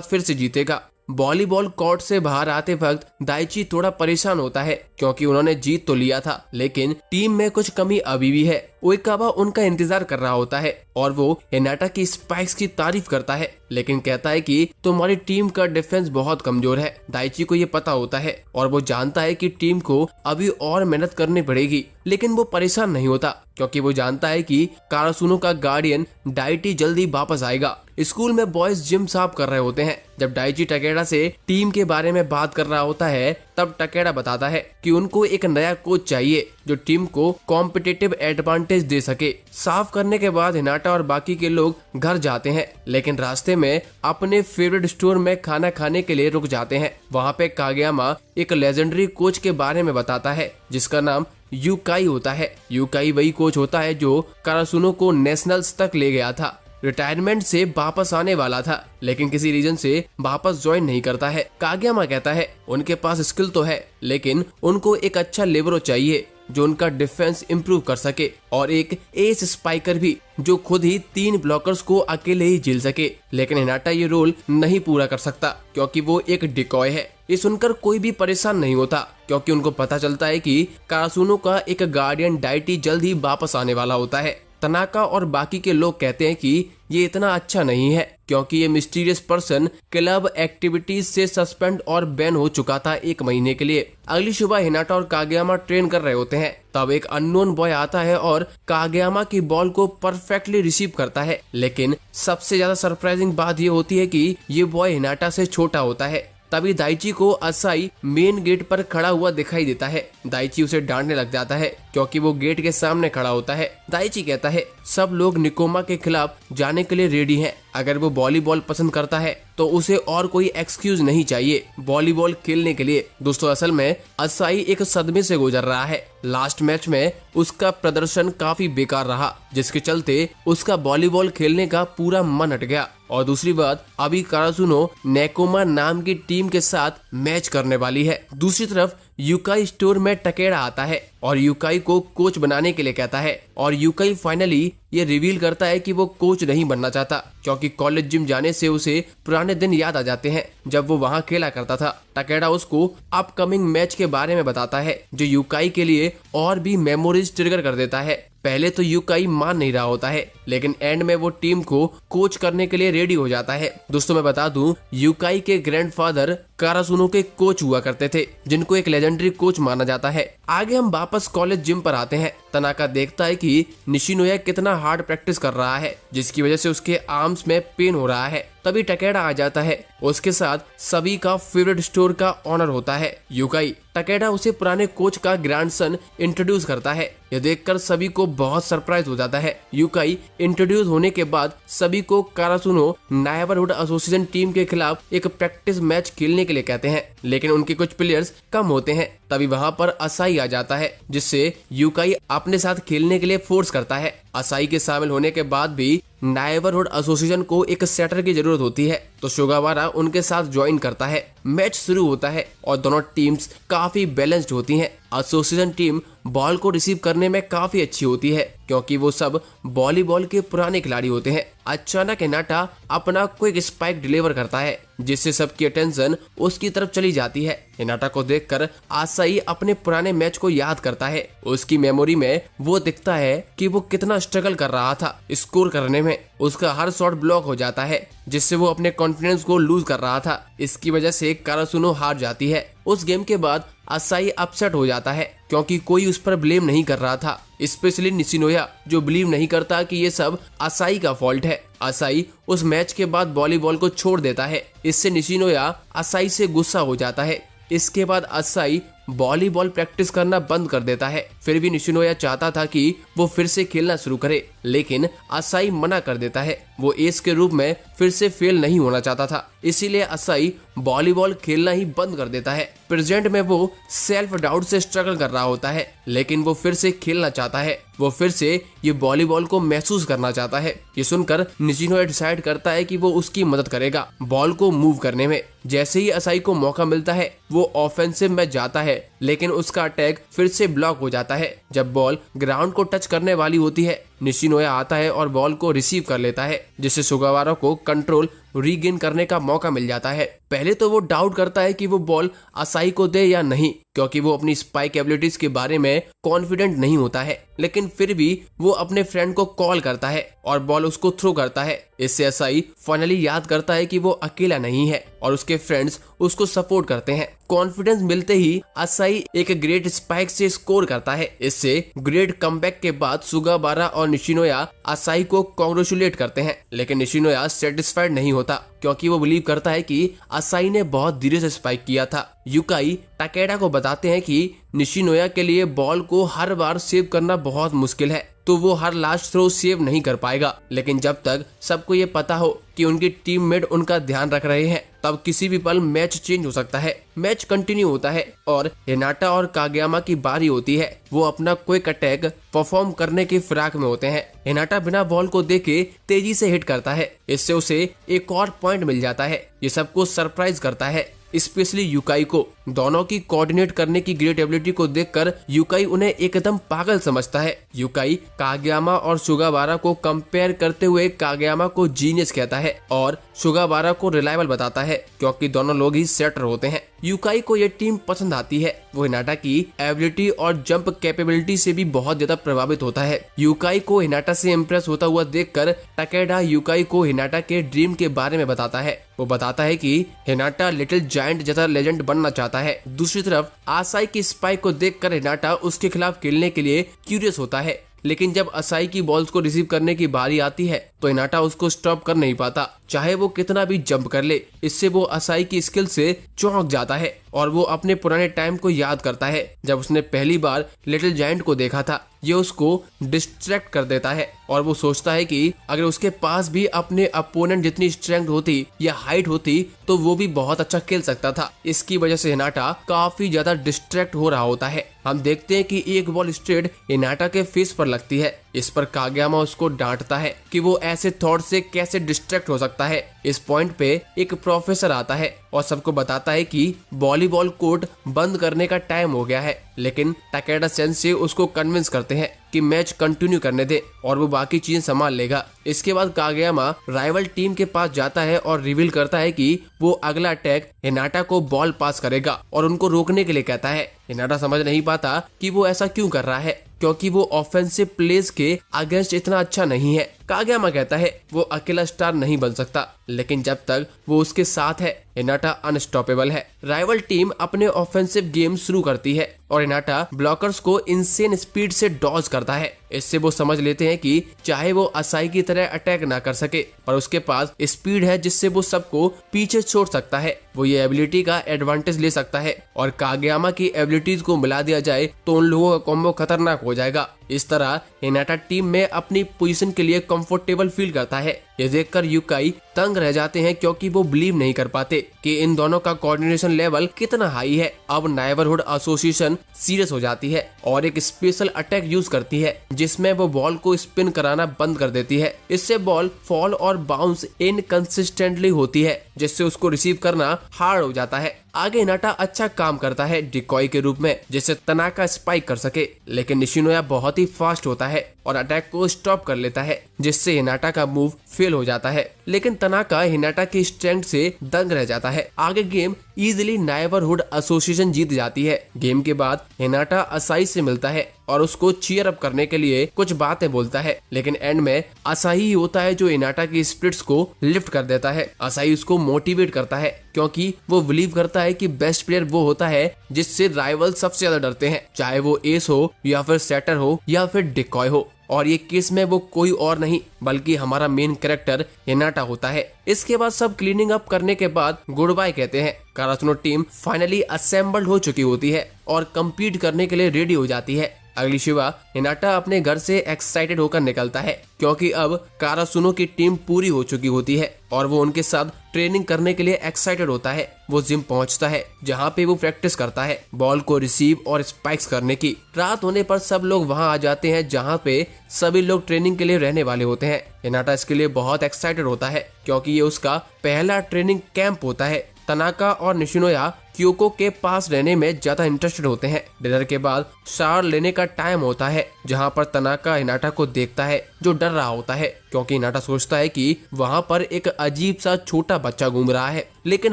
फिर से जीतेगा। वॉलीबॉल कोर्ट से बाहर आते वक्त दाइची थोड़ा परेशान होता है क्योंकि उन्होंने जीत तो लिया था, लेकिन टीम में कुछ कमी अभी भी है। ओइकावा उनका इंतजार कर रहा होता है और वो हिनाटा की स्पाइक्स की तारीफ करता है, लेकिन कहता है कि तुम्हारी टीम का डिफेंस बहुत कमजोर है। दाइची को ये पता होता है और वो जानता है कि टीम को अभी और मेहनत करनी पड़ेगी, लेकिन वो परेशान नहीं होता क्योंकि वो जानता है कि कारासुनो का गार्डियन डाइची जल्दी वापस आएगा। स्कूल में बॉयज जिम साफ कर रहे होते हैं। जब डाइची टकेडा से टीम के बारे में बात कर रहा होता है तब टकेडा बताता है कि उनको एक नया कोच चाहिए जो टीम को कॉम्पिटिटिव एडवांटेज दे सके। साफ करने के बाद हिनाटा और बाकी के लोग घर जाते हैं, लेकिन रास्ते में अपने फेवरेट स्टोर में खाना खाने के लिए रुक जाते हैं। वहाँ पे कागेयामा एक लेजेंडरी कोच के बारे में बताता है जिसका नाम यूकाई होता है। यूकाई वही कोच होता है जो कारासुनो को नेशनल्स तक ले गया था। रिटायरमेंट से वापस आने वाला था, लेकिन किसी रीजन से वापस ज्वाइन नहीं करता है। कागेयामा कहता है उनके पास स्किल तो है, लेकिन उनको एक अच्छा लिबरो चाहिए जो उनका डिफेंस इंप्रूव कर सके और एक एस स्पाइकर भी जो खुद ही 3 ब्लॉकर्स को अकेले ही झेल सके। लेकिन हिनाटा ये रोल नहीं पूरा कर सकता क्योंकि वो एक डिकॉय है। ये सुनकर कोई भी परेशान नहीं होता क्योंकि उनको पता चलता है कि कारासुनो का एक गार्डियन डाइची जल्द ही वापस आने वाला होता है। तनाका और बाकी के लोग कहते हैं कि ये इतना अच्छा नहीं है क्योंकि ये मिस्टीरियस पर्सन क्लब एक्टिविटीज से सस्पेंड और बैन हो चुका था 1 महीने के लिए। अगली सुबह हिनाटा और कागेयामा ट्रेन कर रहे होते हैं, तब एक अननोन बॉय आता है और कागेयामा की बॉल को परफेक्टली रिसीव करता है। लेकिन सबसे ज्यादा सरप्राइजिंग बात ये होती है कि ये बॉय हिनाटा से छोटा होता है। तभी दाइची को असाई मेन गेट पर खड़ा हुआ दिखाई देता है। दाइची उसे डांटने लग जाता है क्योंकि वो गेट के सामने खड़ा होता है। दाइची कहता है सब लोग निकोमा के खिलाफ जाने के लिए रेडी हैं, अगर वो वॉलीबॉल पसंद करता है तो उसे और कोई एक्सक्यूज नहीं चाहिए वॉलीबॉल खेलने के लिए। दोस्तों असल में असाई एक सदमे से गुजर रहा है। लास्ट मैच में उसका प्रदर्शन काफी बेकार रहा, जिसके चलते उसका वॉलीबॉल खेलने का पूरा मन हट गया। और दूसरी बात, अभी काराजुनो नेकोमा नाम की टीम के साथ मैच करने वाली है। दूसरी तरफ यूकाई स्टोर में टकेड़ा आता है और यूकाई को कोच बनाने के लिए कहता है और यूकाई फाइनली ये रिवील करता है कि वो कोच नहीं बनना चाहता, क्योंकि कॉलेज जिम जाने से उसे पुराने दिन याद आ जाते हैं जब वो वहाँ खेला करता था। टकेड़ा उसको अपकमिंग मैच के बारे में बताता है जो यूकाई के लिए और भी मेमोरीज ट्रिगर कर देता है। पहले तो यूकाई मान नहीं रहा होता है, लेकिन एंड में वो टीम को कोच करने के लिए रेडी हो जाता है। दोस्तों मैं बता दूं, यूकाई के ग्रैंडफादर काराजुनो के कोच हुआ करते थे, जिनको एक लेजेंडरी कोच माना जाता है। आगे हम वापस कॉलेज जिम पर आते हैं। तनाका देखता है कि निशिनोया कितना हार्ड प्रैक्टिस कर रहा है, जिसकी वजह से उसके आर्म्स में पेन हो रहा है। तभी टकेड़ा आ जाता है। उसके साथ सभी का फेवरेट स्टोर का ऑनर होता है यूकाई। टकेड़ा उसे पुराने कोच का ग्रैंडसन इंट्रोड्यूस करता है। यह देखकर सभी को बहुत सरप्राइज हो जाता है। यूकाई इंट्रोड्यूस होने के बाद सभी को काराजुनो नेबरहुड एसोसिएशन टीम के खिलाफ एक प्रैक्टिस मैच खेलने के लिए कहते हैं, लेकिन उनके कुछ प्लेयर्स कम होते हैं। तभी वहां पर असाई आ जाता है, जिससे यूकाई अपने साथ खेलने के लिए फोर्स करता है। असाई के शामिल होने के बाद भी नेबरहुड एसोसिएशन को एक सेटर की जरूरत होती है, तो सुगावारा उनके साथ ज्वाइन करता है। मैच शुरू होता है और दोनों टीम्स काफी बैलेंस्ड होती हैं। एसोसिएशन टीम बॉल को रिसीव करने में काफी अच्छी होती है, क्योंकि वो सब वॉलीबॉल के पुराने खिलाड़ी होते हैं। अचानक हिनाटा अपना क्विक स्पाइक डिलीवर करता है, जिससे सबकी अटेंशन उसकी तरफ चली जाती है। हिनाटा को देखकर आसाई अपने पुराने मैच को याद करता है। उसकी मेमोरी में वो दिखता है कि वो कितना स्ट्रगल कर रहा था स्कोर करने में। उसका हर शॉट ब्लॉक हो जाता है, जिससे वो अपने कॉन्फिडेंस को लूज कर रहा था। इसकी वजह से काराजुनो हार जाती है। उस गेम के बाद असाई अपसेट हो जाता है, क्योंकि कोई उस पर ब्लेम नहीं कर रहा था, स्पेशली निशिनोया, जो बिलीव नहीं करता कि ये सब असाई का फॉल्ट है। असाई उस मैच के बाद वॉलीबॉल को छोड़ देता है। इससे निशिनोया असाई से गुस्सा हो जाता है। इसके बाद असाई वॉलीबॉल प्रैक्टिस करना बंद कर देता है। फिर भी निशिनोया चाहता था कि वो फिर से खेलना शुरू करे, लेकिन असाई मना कर देता है। वो एस के रूप में फिर से फेल नहीं होना चाहता था, इसीलिए असाई वॉलीबॉल खेलना ही बंद कर देता है। प्रेजेंट में वो सेल्फ डाउट से स्ट्रगल कर रहा होता है, लेकिन वो फिर से खेलना चाहता है। वो फिर से ये वॉलीबॉल को महसूस करना चाहता है। ये सुनकर निशिनोया डिसाइड करता है कि वो उसकी मदद करेगा बॉल को मूव करने में। जैसे ही असाई को मौका मिलता है, वो ऑफेंसिव में जाता है, लेकिन उसका अटैक फिर से ब्लॉक हो जाता है। जब बॉल ग्राउंड को टच करने वाली होती है, निशिनोया आता है और बॉल को रिसीव कर लेता है, जिससे सुगावारा को कंट्रोल रीगेन करने का मौका मिल जाता है। पहले तो वो डाउट करता है कि वो बॉल असाई को दे या नहीं, क्योंकि वो अपनी स्पाइक एबिलिटीज के बारे में कॉन्फिडेंट नहीं होता है। लेकिन फिर भी वो अपने फ्रेंड को कॉल करता है और बॉल उसको थ्रो करता है। इससे असाई फाइनली याद करता है कि वो अकेला नहीं है और उसके फ्रेंड्स उसको सपोर्ट करते हैं। कॉन्फिडेंस मिलते ही असाई एक ग्रेट स्पाइक से स्कोर करता है। इससे ग्रेट कमबैक के बाद सुगावारा और निशिनोया असाई को कांग्रेचुलेट करते हैं, लेकिन निशिनोया सेटिस्फाइड नहीं होता, क्योंकि वो बिलीव करता है कि असाई ने बहुत धीरे से स्पाइक किया था। यूकाई टकेड़ा को बताते हैं कि निशिनोया के लिए बॉल को हर बार सेव करना बहुत मुश्किल है, तो वो हर लास्ट थ्रो सेव नहीं कर पाएगा। लेकिन जब तक सबको ये पता हो कि उनकी टीममेट उनका ध्यान रख रहे हैं, तब किसी भी पल मैच चेंज हो सकता है। मैच कंटिन्यू होता है और हिनाटा और कागयामा की बारी होती है। वो अपना क्विक अटैक परफॉर्म करने की फिराक में होते हैं। हिनाटा बिना बॉल को देखे तेजी से हिट करता है, इससे उसे एक और पॉइंट मिल जाता है। ये सबको सरप्राइज करता है, स्पेशली यूकाई को। दोनों की कोऑर्डिनेट करने की ग्रेट एबिलिटी को देखकर यूकाई उन्हें एकदम पागल समझता है। यूकाई कागयामा और सुगावारा को कंपेयर करते हुए कागयामा को जीनियस कहता है और सुगावारा को रिलायबल बताता है, क्योंकि दोनों लोग ही सेटर होते हैं। यूकाई को ये टीम पसंद आती है। वो हिनाटा की एबिलिटी और जंप कैपेबिलिटी से भी बहुत ज्यादा प्रभावित होता है। यूकाई को हिनाटा से इम्प्रेस होता हुआ देखकर टकेडा यूकाई को हिनाटा के ड्रीम के बारे में बताता है। वो बताता है कि हिनाटा लिटिल जायंट जैसा लेजेंड बनना चाहता है। दूसरी तरफ असाई की स्पाइक को देखकर हिनाटा उसके खिलाफ खेलने के लिए क्यूरियस होता है, लेकिन जब असाई की बॉल्स को रिसीव करने की बारी आती है तो हिनाटा उसको स्टॉप कर नहीं पाता, चाहे वो कितना भी जंप कर ले। इससे वो असाई की स्किल से चौंक जाता है और वो अपने पुराने टाइम को याद करता है जब उसने पहली बार लिटिल जायंट को देखा था। ये उसको डिस्ट्रैक्ट कर देता है और वो सोचता है कि अगर उसके पास भी अपने अपोनेंट जितनी स्ट्रेंथ होती या हाइट होती तो वो भी बहुत अच्छा खेल सकता था। इसकी वजह से हिनाटा काफी ज्यादा डिस्ट्रैक्ट हो रहा होता है। हम देखते हैं कि एक बॉल स्ट्रेट हिनाटा के फेस पर लगती है। इस पर कागयामा उसको डांटता है कि वो ऐसे थॉट से कैसे डिस्ट्रैक्ट हो सकता है। इस पॉइंट पे एक प्रोफेसर आता है और सबको बताता है कि वॉलीबॉल कोर्ट बंद करने का टाइम हो गया है, लेकिन टाकेडा सेंसेई उसको कन्विंस करते हैं कि मैच कंटिन्यू करने दे और वो बाकी चीजें संभाल लेगा। इसके बाद कागयामा राइवल टीम के पास जाता है और रिवील करता है कि वो अगला अटैक हिनाटा को बॉल पास करेगा और उनको रोकने के लिए कहता है। हिनाटा समझ नहीं पाता कि वो ऐसा क्यों कर रहा है, क्योंकि वो ऑफेंसिव प्लेस के अगेंस्ट इतना अच्छा नहीं है। कागयामा कहता है वो अकेला स्टार नहीं बन सकता, लेकिन जब तक वो उसके साथ है हिनाटा अनस्टॉपेबल है। राइवल टीम अपने ऑफेंसिव गेम शुरू करती है और हिनाटा ब्लॉकर्स को इनसेन स्पीड से डॉज करता है। इससे वो समझ लेते हैं कि चाहे वो असाई की तरह अटैक ना कर सके, पर उसके पास स्पीड है जिससे वो सबको पीछे छोड़ सकता है। वो ये एबिलिटी का एडवांटेज ले सकता है और कागयामा की एबिलिटीज को मिला दिया जाए तो उन लोगों का कॉम्बो खतरनाक हो जाएगा। इस तरह हिनाटा टीम में अपनी पोजीशन के लिए कंफर्टेबल फील करता है। ये देखकर यूकाई तंग रह जाते हैं क्योंकि वो बिलीव नहीं कर पाते कि इन दोनों का कोऑर्डिनेशन लेवल कितना हाई है। अब नेबरहुड एसोसिएशन सीरियस हो जाती है और एक स्पेशल अटैक यूज करती है जिसमें वो बॉल को स्पिन कराना बंद कर देती है। इससे बॉल फॉल और बाउंस इनकंसिस्टेंटली होती है जिससे उसको रिसीव करना हार्ड हो जाता है। आगे हिनाटा अच्छा काम करता है डिकॉय के रूप में जिससे तनाका स्पाइक कर सके, लेकिन निशिनोया बहुत ही फास्ट होता है और अटैक को स्टॉप कर लेता है जिससे हिनाटा का मूव फेल हो जाता है। लेकिन तनाका हिनाटा की स्ट्रेंथ से दंग रह जाता है। आगे गेम इजीली नेबरहुड एसोसिएशन जीत जाती है। गेम के बाद हिनाटा असाई से मिलता है और उसको चीयर अप करने के लिए कुछ बातें बोलता है, लेकिन एंड में असाई ही होता है जो हिनाटा की स्पिरिट्स को लिफ्ट कर देता है। असाई उसको मोटिवेट करता है क्योंकि वो बिलीव करता है कि बेस्ट प्लेयर वो होता है जिससे राइवल सबसे ज्यादा डरते हैं, चाहे वो एस हो या फिर सेटर हो या फिर डिकॉय हो। और ये केस में वो कोई और नहीं बल्कि हमारा मेन कैरेक्टर हिनाटा होता है। इसके बाद सब क्लीनिंग अप करने के बाद गुड बाय कहते हैं। कारासुनो टीम फाइनली असेंबल्ड हो चुकी होती है और कम्पीट करने के लिए रेडी हो जाती है। अगली सुबह हिनाटा अपने घर से एक्साइटेड होकर निकलता है क्योंकि अब कारासुनो की टीम पूरी हो चुकी होती है और वो उनके साथ ट्रेनिंग करने के लिए एक्साइटेड होता है। वो जिम पहुंचता है जहां पे वो प्रैक्टिस करता है बॉल को रिसीव और स्पाइक्स करने की। रात होने पर सब लोग वहां आ जाते हैं जहां पे सभी लोग ट्रेनिंग के लिए रहने वाले होते हैं। हिनाटा इसके लिए बहुत एक्साइटेड होता है क्योंकि ये उसका पहला ट्रेनिंग कैंप होता है। तनाका और निशिनोया क्योको के पास रहने में ज्यादा इंटरेस्टेड होते हैं। डिनर के बाद शावर लेने का टाइम होता है जहां पर तनाका हिनाटा को देखता है जो डर रहा होता है क्योंकि हिनाटा सोचता है कि वहां पर एक अजीब सा छोटा बच्चा घूम रहा है, लेकिन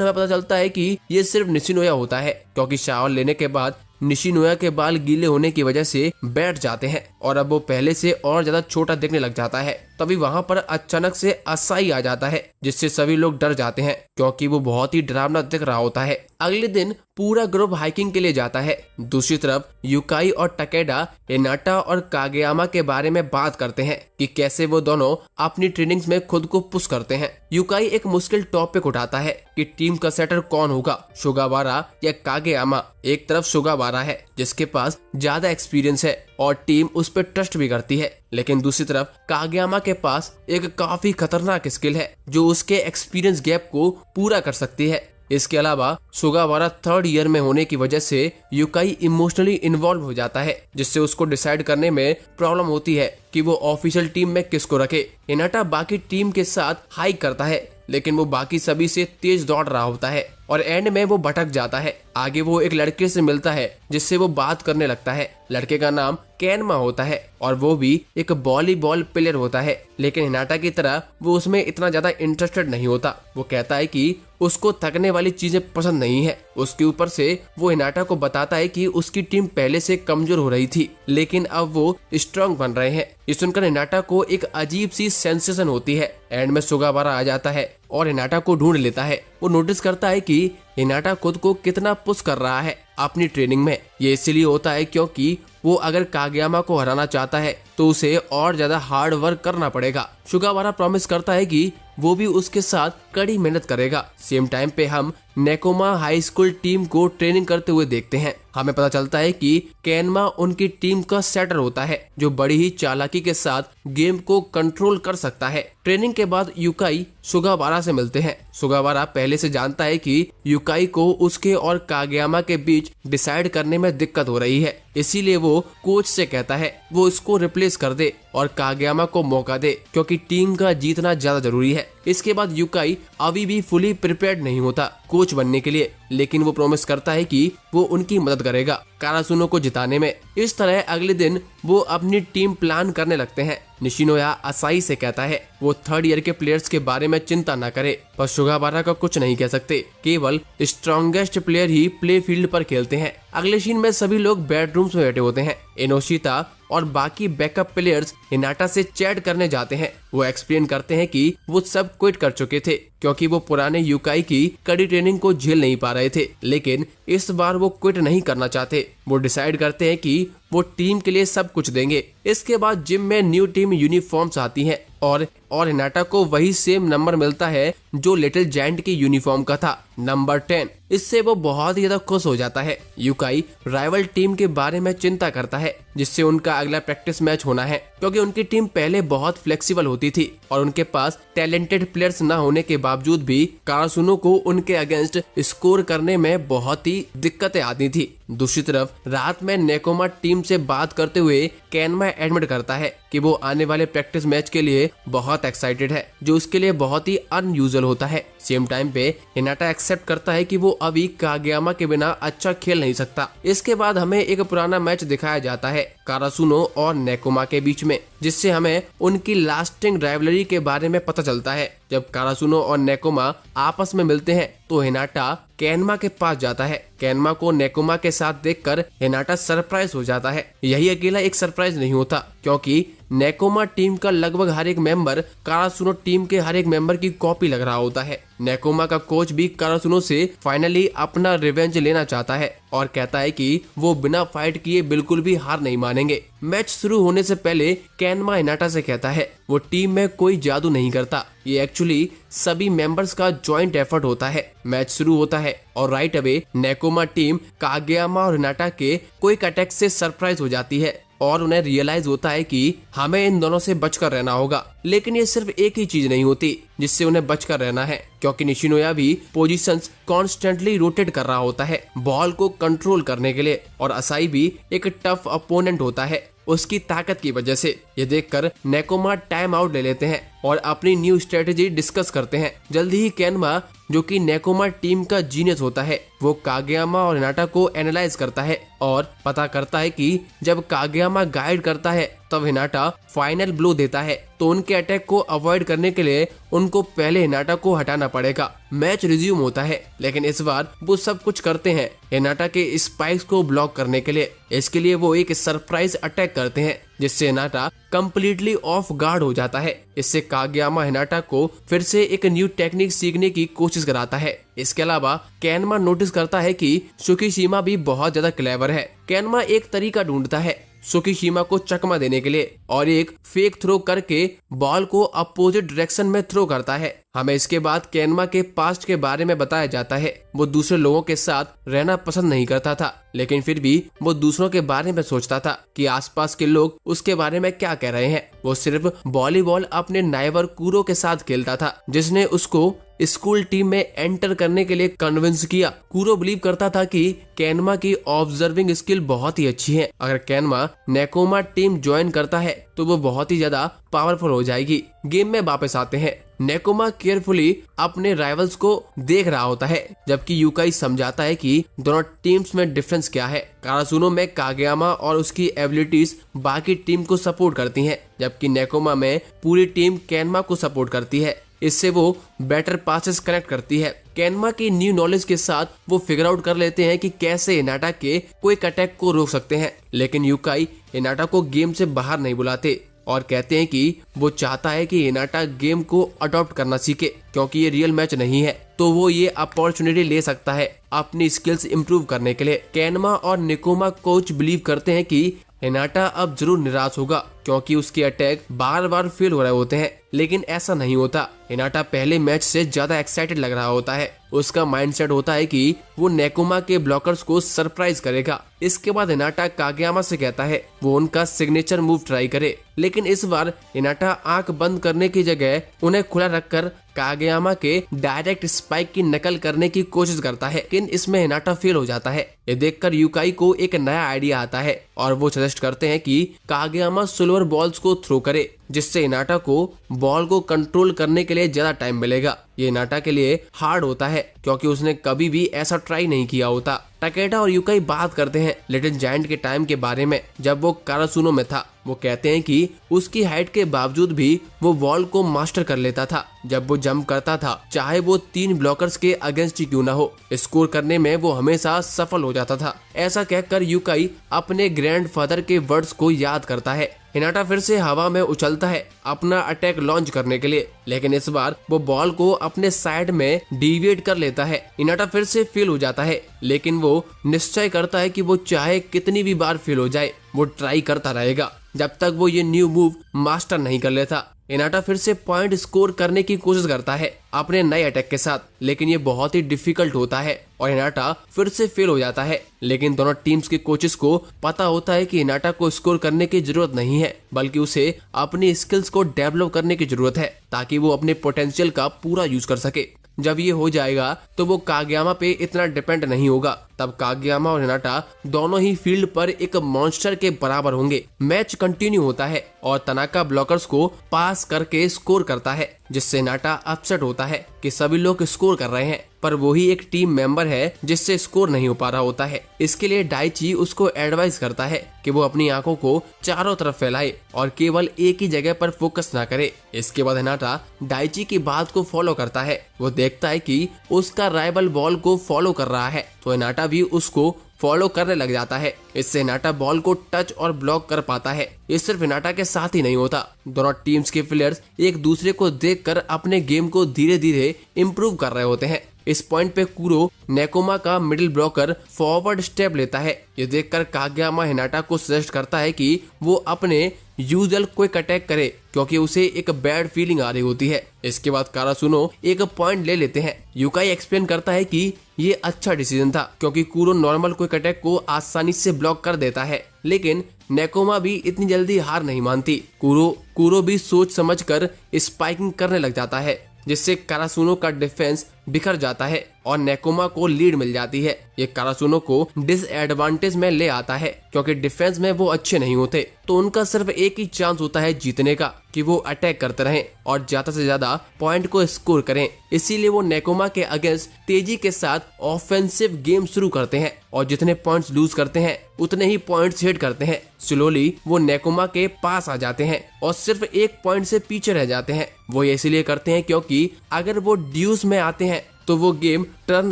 हमें पता चलता है कि ये सिर्फ निशिनोया होता है क्योंकि शावर लेने के बाद निशिनोया के बाल गीले होने की वजह से बैठ जाते हैं और अब वो पहले से और ज्यादा छोटा दिखने लग जाता है। तभी वहां पर अचानक से असाई आ जाता है जिससे सभी लोग डर जाते हैं क्योंकि वो बहुत ही डरावना दिख रहा होता है। अगले दिन पूरा ग्रुप हाइकिंग के लिए जाता है। दूसरी तरफ यूकाई और टकेडा हिनाटा और कागयामा के बारे में बात करते हैं कि कैसे वो दोनों अपनी ट्रेनिंग्स में खुद को पुश करते हैं। यूकाई एक मुश्किल टॉपिक उठाता है कि टीम का सेटर कौन होगा, सुगावारा या कागयामा। एक तरफ सुगावारा है जिसके पास ज्यादा एक्सपीरियंस है और टीम उस पर ट्रस्ट भी करती है, लेकिन दूसरी तरफ कागयामा के पास एक काफी खतरनाक स्किल है जो उसके एक्सपीरियंस गैप को पूरा कर सकती है। इसके अलावा सुगावारा थर्ड ईयर में होने की वजह से यूकाई इमोशनली इन्वॉल्व हो जाता है जिससे उसको डिसाइड करने में प्रॉब्लम होती है कि वो ऑफिशियल टीम में किसको रखे। हिनाटा बाकी टीम के साथ हाइक करता है लेकिन वो बाकी सभी से तेज दौड़ रहा होता है और एंड में वो भटक जाता है। आगे वो एक लड़के से मिलता है जिससे वो बात करने लगता है। लड़के का नाम केनमा होता है और वो भी एक वॉलीबॉल प्लेयर होता है, लेकिन हिनाटा की तरह वो उसमें इतना ज्यादा इंटरेस्टेड नहीं होता। वो कहता है कि उसको थकने वाली चीजें पसंद नहीं है। उसके ऊपर से वो हिनाटा को बताता है कि उसकी टीम पहले से कमजोर हो रही थी लेकिन अब वो स्ट्रांग बन रहे हैं। ये सुनकर हिनाटा को एक अजीब सी सेंसेशन होती है। एंड में सुगावारा आ जाता है और हिनाटा को ढूंढ लेता है। वो नोटिस करता है कि हिनाटा खुद को कितना पुश कर रहा है अपनी ट्रेनिंग में। ये इसलिए होता है क्योंकि वो अगर कागयामा को हराना चाहता है तो उसे और ज्यादा हार्ड वर्क करना पड़ेगा। सुगावारा प्रॉमिस करता है कि वो भी उसके साथ कड़ी मेहनत करेगा। सेम टाइम पे हम नेकोमा हाई स्कूल टीम को ट्रेनिंग करते हुए देखते हैं। हमें पता चलता है कि केनमा उनकी टीम का सेटर होता है जो बड़ी ही चालाकी के साथ गेम को कंट्रोल कर सकता है। ट्रेनिंग के बाद युकाई सुगावारा से मिलते हैं। सुगावारा पहले से जानता है कि युकाई को उसके और कागयामा के बीच डिसाइड करने में दिक्कत हो रही है, इसीलिए वो कोच से कहता है वो इसको रिप्लेस कर दे और कागयामा को मौका दे, क्योंकि टीम का जीतना ज्यादा जरूरी है। इसके बाद युकाई अभी भी फुली प्रिपेयर्ड नहीं होता कोच बनने के लिए, लेकिन वो प्रॉमिस करता है कि वो उनकी मदद करेगा कारासुनो को जिताने में। इस तरह अगले दिन वो अपनी टीम प्लान करने लगते हैं। निशिनोया असाई से कहता है वो थर्ड ईयर के प्लेयर्स के बारे में चिंता न करे, पर सुगावारा का कुछ नहीं कह सकते, केवल स्ट्रॉन्गेस्ट प्लेयर ही प्ले फील्ड पर खेलते हैं। अगले सीन में सभी लोग बेडरूम्स में बैठे होते हैं। इनोशिता और बाकी बैकअप प्लेयर्स हिनाटा से चैट करने जाते हैं। वो एक्सप्लेन करते हैं कि वो सब क्विट कर चुके थे क्योंकि वो पुराने युकाई की कड़ी ट्रेनिंग को झेल नहीं पा रहे थे, लेकिन इस बार वो क्विट नहीं करना चाहते। वो डिसाइड करते हैं कि वो टीम के लिए सब कुछ देंगे। इसके बाद जिम में न्यू टीम यूनिफॉर्म्स आती हैं और हिनाटा को वही सेम नंबर मिलता है जो लिटिल जायंट की यूनिफॉर्म का था, नंबर 10। इससे वो बहुत ही ज्यादा खुश हो जाता है। युकाई राइवल टीम के बारे में चिंता करता है जिससे उनका अगला प्रैक्टिस मैच होना है, क्योंकि उनकी टीम पहले बहुत फ्लेक्सिबल होती थी और उनके पास टैलेंटेड प्लेयर्स न होने के बावजूद भी कारासुनो को उनके अगेंस्ट स्कोर करने में बहुत ही दिक्कतें आती थी। दूसरी तरफ रात में नेकोमा टीम से बात करते हुए केनमा एडमिट करता है कि वो आने वाले प्रैक्टिस मैच के लिए बहुत एक्साइटेड है, जो उसके लिए बहुत ही अनयूजुअल होता है। सेम टाइम पे हिनाटा एक्सेप्ट करता है कि वो अभी कागयामा के बिना अच्छा खेल नहीं सकता। इसके बाद हमें एक पुराना मैच दिखाया जाता है कारासुनो और नेकोमा के बीच में, जिससे हमें उनकी लास्टिंग राइवलरी के बारे में पता चलता है। जब कारासुनो और नेकोमा आपस में मिलते हैं तो हिनाटा केनमा के पास जाता है। केनमा को नेकोमा के साथ देखकर हिनाटा सरप्राइज हो जाता है। यही अकेला एक सरप्राइज नहीं होता, क्योंकि नेकोमा टीम का लगभग हर एक मेंबर कारासुनो टीम के हर एक मेंबर की कॉपी लग रहा होता है। नेकोमा का कोच भी कारासुनो से फाइनली अपना रिवेंज लेना चाहता है और कहता है कि वो बिना फाइट किए बिल्कुल भी हार नहीं मानेंगे। मैच शुरू होने से पहले केनमा हिनाटा से कहता है वो टीम में कोई जादू नहीं करता, ये एक्चुअली सभी मेंबर्स का जॉइंट एफर्ट होता है। मैच शुरू होता है और राइट अवे नेकोमा टीम कागयामा और हिनाटा के क्विक अटैक से सरप्राइज हो जाती है और उन्हें रियलाइज होता है कि हमें इन दोनों से बचकर रहना होगा। लेकिन ये सिर्फ एक ही चीज नहीं होती जिससे उन्हें बचकर रहना है, क्योंकि निशिनोया भी पोजीशंस कॉन्स्टेंटली रोटेट कर रहा होता है बॉल को कंट्रोल करने के लिए, और असाई भी एक टफ अपोनेंट होता है उसकी ताकत की वजह से। ये देखकर नेकोमा टाइम आउट ले लेते हैं और अपनी न्यू स्ट्रेटेजी डिस्कस करते हैं। जल्दी ही केनमा, जो कि नेकोमा टीम का जीनियस होता है, वो कागयामा और हिनाटा को एनालाइज करता है और पता करता है कि जब कागयामा गाइड करता है तब हिनाटा फाइनल ब्लो देता है, तो उनके अटैक को अवॉइड करने के लिए उनको पहले हिनाटा को हटाना पड़ेगा। मैच रिज्यूम होता है, लेकिन इस बार वो सब कुछ करते हैं हिनाटा के स्पाइक्स को ब्लॉक करने के लिए। इसके लिए वो एक सरप्राइज अटैक करते हैं जिससे हिनाटा कंप्लीटली ऑफ गार्ड हो जाता है। इससे कागयामा हिनाटा को फिर से एक न्यू टेक्निक सीखने की कोशिश कराता है। इसके अलावा केनमा नोटिस करता है कि सुकीशिमा भी बहुत ज्यादा क्लेवर है। केनमा एक तरीका ढूंढता है सुकीशिमा को चकमा देने के लिए और एक फेक थ्रो करके बॉल को अपोजिट डायरेक्शन में थ्रो करता है। हमें इसके बाद केनमा के पास्ट के बारे में बताया जाता है। वो दूसरे लोगों के साथ रहना पसंद नहीं करता था, लेकिन फिर भी वो दूसरों के बारे में सोचता था कि आसपास के लोग उसके बारे में क्या कह रहे हैं। वो सिर्फ वॉलीबॉल अपने नाइबर कूरो के साथ खेलता था, जिसने उसको स्कूल टीम में एंटर करने के लिए कन्विंस किया। कूरो बिलीव करता था कि केनमा की ऑब्जर्विंग स्किल बहुत ही अच्छी है। अगर केनमा नेकोमा टीम ज्वाइन करता है तो वो बहुत ही ज्यादा पावरफुल हो जाएगी। गेम में वापस आते हैं। नेकोमा केयरफुली अपने राइवल्स को देख रहा होता है, जबकि युकाई समझाता है कि दोनों टीम्स में डिफरेंस क्या है। कारासुनो में कागयामा और उसकी एबिलिटीज बाकी टीम को सपोर्ट करती हैं, जबकि नेकोमा में पूरी टीम केनमा को सपोर्ट करती है। इससे वो बेटर पासेस कनेक्ट करती है। केनमा की न्यू नॉलेज के साथ वो फिगर आउट कर लेते हैं कि कैसे हिनाटा के क्विक अटैक को रोक सकते हैं, लेकिन युकाई हिनाटा को गेम से बाहर नहीं बुलाते और कहते हैं कि वो चाहता है कि हिनाटा गेम को अडॉप्ट करना सीखे, क्योंकि ये रियल मैच नहीं है, तो वो ये अपॉर्चुनिटी ले सकता है अपनी स्किल्स इंप्रूव करने के लिए। केनमा और नेकोमा कोच बिलीव करते हैं कि हिनाटा अब जरूर निराश होगा, क्योंकि उसके अटैक बार बार फेल हो रहे होते हैं, लेकिन ऐसा नहीं होता। हिनाटा पहले मैच से ज्यादा एक्साइटेड लग रहा होता है उसका माइंडसेट होता है कि वो नेकुमा के ब्लॉकर्स को सरप्राइज करेगा। इसके बाद हिनाटा कागेयामा से कहता है वो उनका सिग्नेचर मूव ट्राई करे, लेकिन इस बार हिनाटा आंख बंद करने की जगह उन्हें खुला रखकर कागेयामा के डायरेक्ट स्पाइक की नकल करने की कोशिश करता है, लेकिन इसमें हिनाटा फेल हो जाता है। ये देखकर यूकाई को एक नया आइडिया आता है और वो सजेस्ट करते हैं कि कागेयामा सिल्वर बॉल्स को थ्रो करे, जिससे हिनाटा को बॉल को कंट्रोल करने के लिए ज्यादा टाइम मिलेगा। ये हिनाटा के लिए हार्ड होता है क्योंकि उसने कभी भी ऐसा ट्राई नहीं किया होता। टाकेटा और यूकाई बात करते हैं लिटिल जायंट के टाइम के बारे में जब वो कारासुनो में था। वो कहते हैं कि उसकी हाइट के बावजूद भी वो वॉल को मास्टर कर लेता था। जब वो जंप करता था, चाहे वो 3 ब्लॉकर्स के अगेंस्ट ही क्यों ना हो, स्कोर करने में वो हमेशा सफल हो जाता था। ऐसा कहकर यूकाई अपने ग्रैंडफादर के वर्ड्स को याद करता है। हिनाटा फिर से हवा में उछलता है अपना अटैक लॉन्च करने के लिए, लेकिन इस बार वो बॉल को अपने साइड में डिविएट कर लेता है। हिनाटा फिर से फेल हो जाता है, लेकिन वो निश्चय करता है कि वो चाहे कितनी भी बार फेल हो जाए, वो ट्राई करता रहेगा जब तक वो ये न्यू मूव मास्टर नहीं कर लेता। हिनाटा फिर से पॉइंट स्कोर करने की कोशिश करता है अपने नए अटैक के साथ, लेकिन ये बहुत ही डिफिकल्ट होता है और हिनाटा फिर से फेल हो जाता है। लेकिन दोनों टीम्स के कोचेस को पता होता है कि हिनाटा को स्कोर करने की जरूरत नहीं है, बल्कि उसे अपनी स्किल्स को डेवलप करने की जरूरत है ताकि वो अपने पोटेंशियल का पूरा यूज कर सके। जब ये हो जाएगा तो वो कागेयामा पे इतना डिपेंड नहीं होगा। तब कागेयामा और हिनाटा दोनों ही फील्ड पर एक मॉन्स्टर के बराबर होंगे। मैच कंटिन्यू होता है और तनाका ब्लॉकर्स को पास करके स्कोर करता है, जिससे हिनाटा अपसेट होता है कि सभी लोग स्कोर कर रहे हैं पर वो ही एक टीम मेंबर है जिससे स्कोर नहीं हो पा रहा होता है। इसके लिए डाइची उसको एडवाइस करता है कि वो अपनी आंखों को चारों तरफ फैलाए और केवल एक ही जगह पर फोकस ना करे। इसके बाद हिनाटा डाइची की बात को फॉलो करता है। वो देखता है कि उसका राइवल बॉल को फॉलो कर रहा है, तो हिनाटा भी उसको फॉलो करने लग जाता है। इससे हिनाटा बॉल को टच और ब्लॉक कर पाता है। ये सिर्फ हिनाटा के साथ ही नहीं होता, दोनों टीम्स के प्लेयर्स एक दूसरे को देखकर अपने गेम को धीरे धीरे इम्प्रूव कर रहे होते हैं। इस पॉइंट पे कुरो नेकुमा का मिडिल ब्लॉकर फॉरवर्ड स्टेप लेता है। ये देखकर कागेयामा हिनाटा को सजेस्ट करता है कि वो अपने यूजुअल क्विक अटैक करे क्योंकि उसे एक बैड फीलिंग आ रही होती है। इसके बाद कारासुनो एक पॉइंट ले लेते हैं। यूकाई एक्सप्लेन करता है कि ये अच्छा डिसीजन था क्योंकि कुरो नॉर्मल क्विक अटैक को आसानी से ब्लॉक कर देता है, लेकिन नेकुमा भी इतनी जल्दी हार नहीं मानती। कुरो भी सोच समझकर स्पाइकिंग करने लग जाता है, जिससे कारासुनो का डिफेंस बिखर जाता है और नेकुमा को लीड मिल जाती है। ये कारासुनो को डिसएडवांटेज में ले आता है क्योंकि डिफेंस में वो अच्छे नहीं होते, तो उनका सिर्फ एक ही चांस होता है जीतने का कि वो अटैक करते रहें और ज्यादा से ज्यादा पॉइंट को स्कोर करें। इसीलिए वो नेकुमा के अगेंस्ट तेजी के साथ ऑफेंसिव गेम शुरू करते हैं और जितने पॉइंट्स लूज करते हैं उतने ही पॉइंट्स हिट करते हैं। स्लोली वो नेकुमा के पास आ जाते हैं और सिर्फ 1 पॉइंट से पीछे रह जाते हैं। वो इसलिए करते हैं क्योंकि अगर वो ड्यूस में आते हैं तो वो गेम टर्न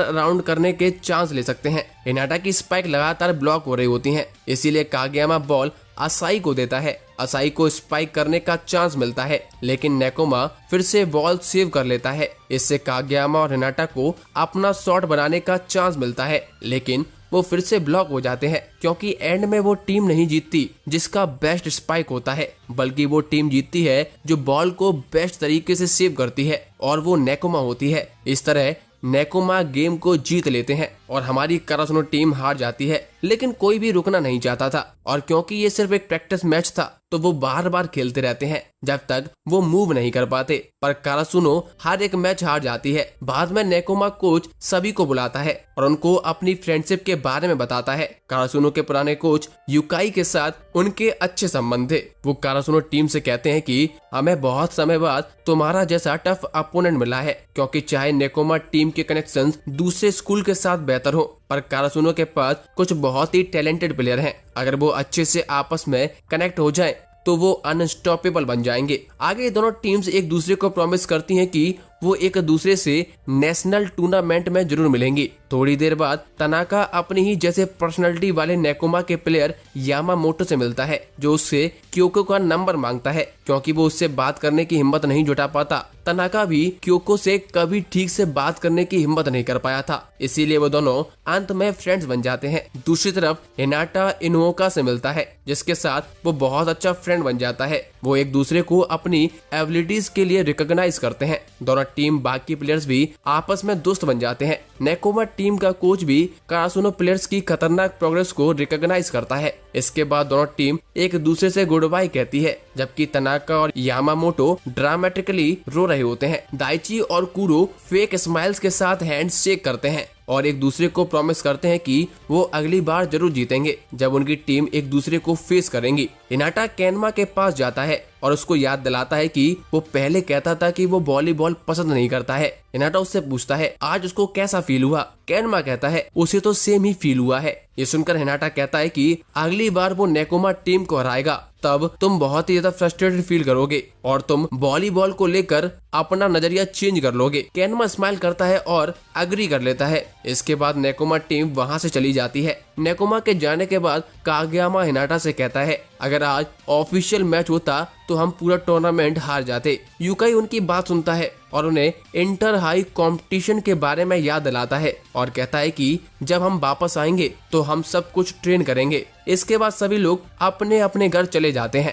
अराउंड करने के चांस ले सकते हैं। हिनाटा की स्पाइक लगातार ब्लॉक हो रही होती हैं, इसीलिए कागेयामा बॉल असाई को देता है। असाई को स्पाइक करने का चांस मिलता है, लेकिन नेकुमा फिर से बॉल सेव कर लेता है। इससे कागेयामा और हिनाटा को अपना शॉट बनाने का चांस मिलता है, लेकिन वो फिर से ब्लॉक हो जाते हैं क्योंकि एंड में वो टीम नहीं जीतती जिसका बेस्ट स्पाइक होता है, बल्कि वो टीम जीतती है जो बॉल को बेस्ट तरीके से सेव करती है और वो नेकुमा होती है। इस तरह नेकुमा गेम को जीत लेते हैं और हमारी कारासुनो टीम हार जाती है, लेकिन कोई भी रुकना नहीं चाहता था और क्योंकि ये सिर्फ एक प्रैक्टिस मैच था तो वो बार बार खेलते रहते हैं जब तक वो मूव नहीं कर पाते। पर कारासुनो हर एक मैच हार जाती है। बाद में नेकुमा कोच सभी को बुलाता है और उनको अपनी फ्रेंडशिप के बारे में बताता है। कारासुनो के पुराने कोच यूकाई के साथ उनके अच्छे संबंध थे। वो कारासुनो टीम से कहते हैं कि हमें बहुत समय बाद तुम्हारा जैसा टफ अपोनेंट मिला है, क्योंकि चाहे नेकुमा टीम के कनेक्शंस दूसरे स्कूल के साथ बेहतर हो, पर कारासुनो के पास कुछ बहुत ही टैलेंटेड प्लेयर हैं। अगर वो अच्छे से आपस में कनेक्ट हो जाएं तो वो अनस्टॉपेबल बन जाएंगे। आगे दोनों टीम्स एक दूसरे को प्रॉमिस करती हैं कि वो एक दूसरे से नेशनल टूर्नामेंट में जरूर मिलेंगी। थोड़ी देर बाद तनाका अपनी ही जैसे पर्सनालिटी वाले नेकुमा के प्लेयर यामामोटो से मिलता है, जो उससे क्योको का नंबर मांगता है क्योंकि वो उससे बात करने की हिम्मत नहीं जुटा पाता। तनाका भी क्योको से कभी ठीक से बात करने की हिम्मत नहीं कर पाया था, इसीलिए वो दोनों अंत में फ्रेंड्स बन जाते हैं। दूसरी तरफ हिनाटा इनुओका से मिलता है, जिसके साथ वो बहुत अच्छा फ्रेंड बन जाता है। वो एक दूसरे को अपनी एबिलिटीज के लिए रिकॉग्नाइज करते हैं। दोनों टीम बाकी प्लेयर्स भी आपस में दोस्त बन जाते हैं। नेकोमा टीम का कोच भी कारासूनो प्लेयर्स की खतरनाक प्रोग्रेस को रिकॉग्नाइज करता है। इसके बाद दोनों टीम एक दूसरे से गुड बाय कहती है, जबकि तनाका और यामामोटो ड्रामेटिकली रो रहे होते हैं। दाइची और कुरो फेक स्माइल्स के साथ हैंड शेक करते हैं और एक दूसरे को प्रॉमिस करते हैं कि वो अगली बार जरूर जीतेंगे जब उनकी टीम एक दूसरे को फेस करेंगी। हिनाटा केनमा के पास जाता है और उसको याद दिलाता है कि वो पहले कहता था कि वो वॉलीबॉल पसंद नहीं करता है। हिनाटा उससे पूछता है आज उसको कैसा फील हुआ। केनमा कहता है उसे तो सेम ही फील हुआ है। ये सुनकर हिनाटा कहता है कि अगली बार वो नेकोमा टीम को हराएगा तब तुम बहुत ही ज्यादा फ्रस्ट्रेटेड फील करोगे और तुम वॉलीबॉल को लेकर अपना नजरिया चेंज कर लोगे। केनमा स्माइल करता है और अग्री कर लेता है। इसके बाद नेकोमा टीम वहां से चली जाती है। नेकोमा के जाने के बाद कागयामा हिनाटा से कहता है अगर आज ऑफिशियल मैच होता तो हम पूरा टूर्नामेंट हार जाते। यूकाई उनकी बात सुनता है और उन्हें इंटर हाई कंपटीशन के बारे में याद दिलाता है और कहता है कि जब हम वापस आएंगे तो हम सब कुछ ट्रेन करेंगे। इसके बाद सभी लोग अपने अपने घर चले जाते हैं।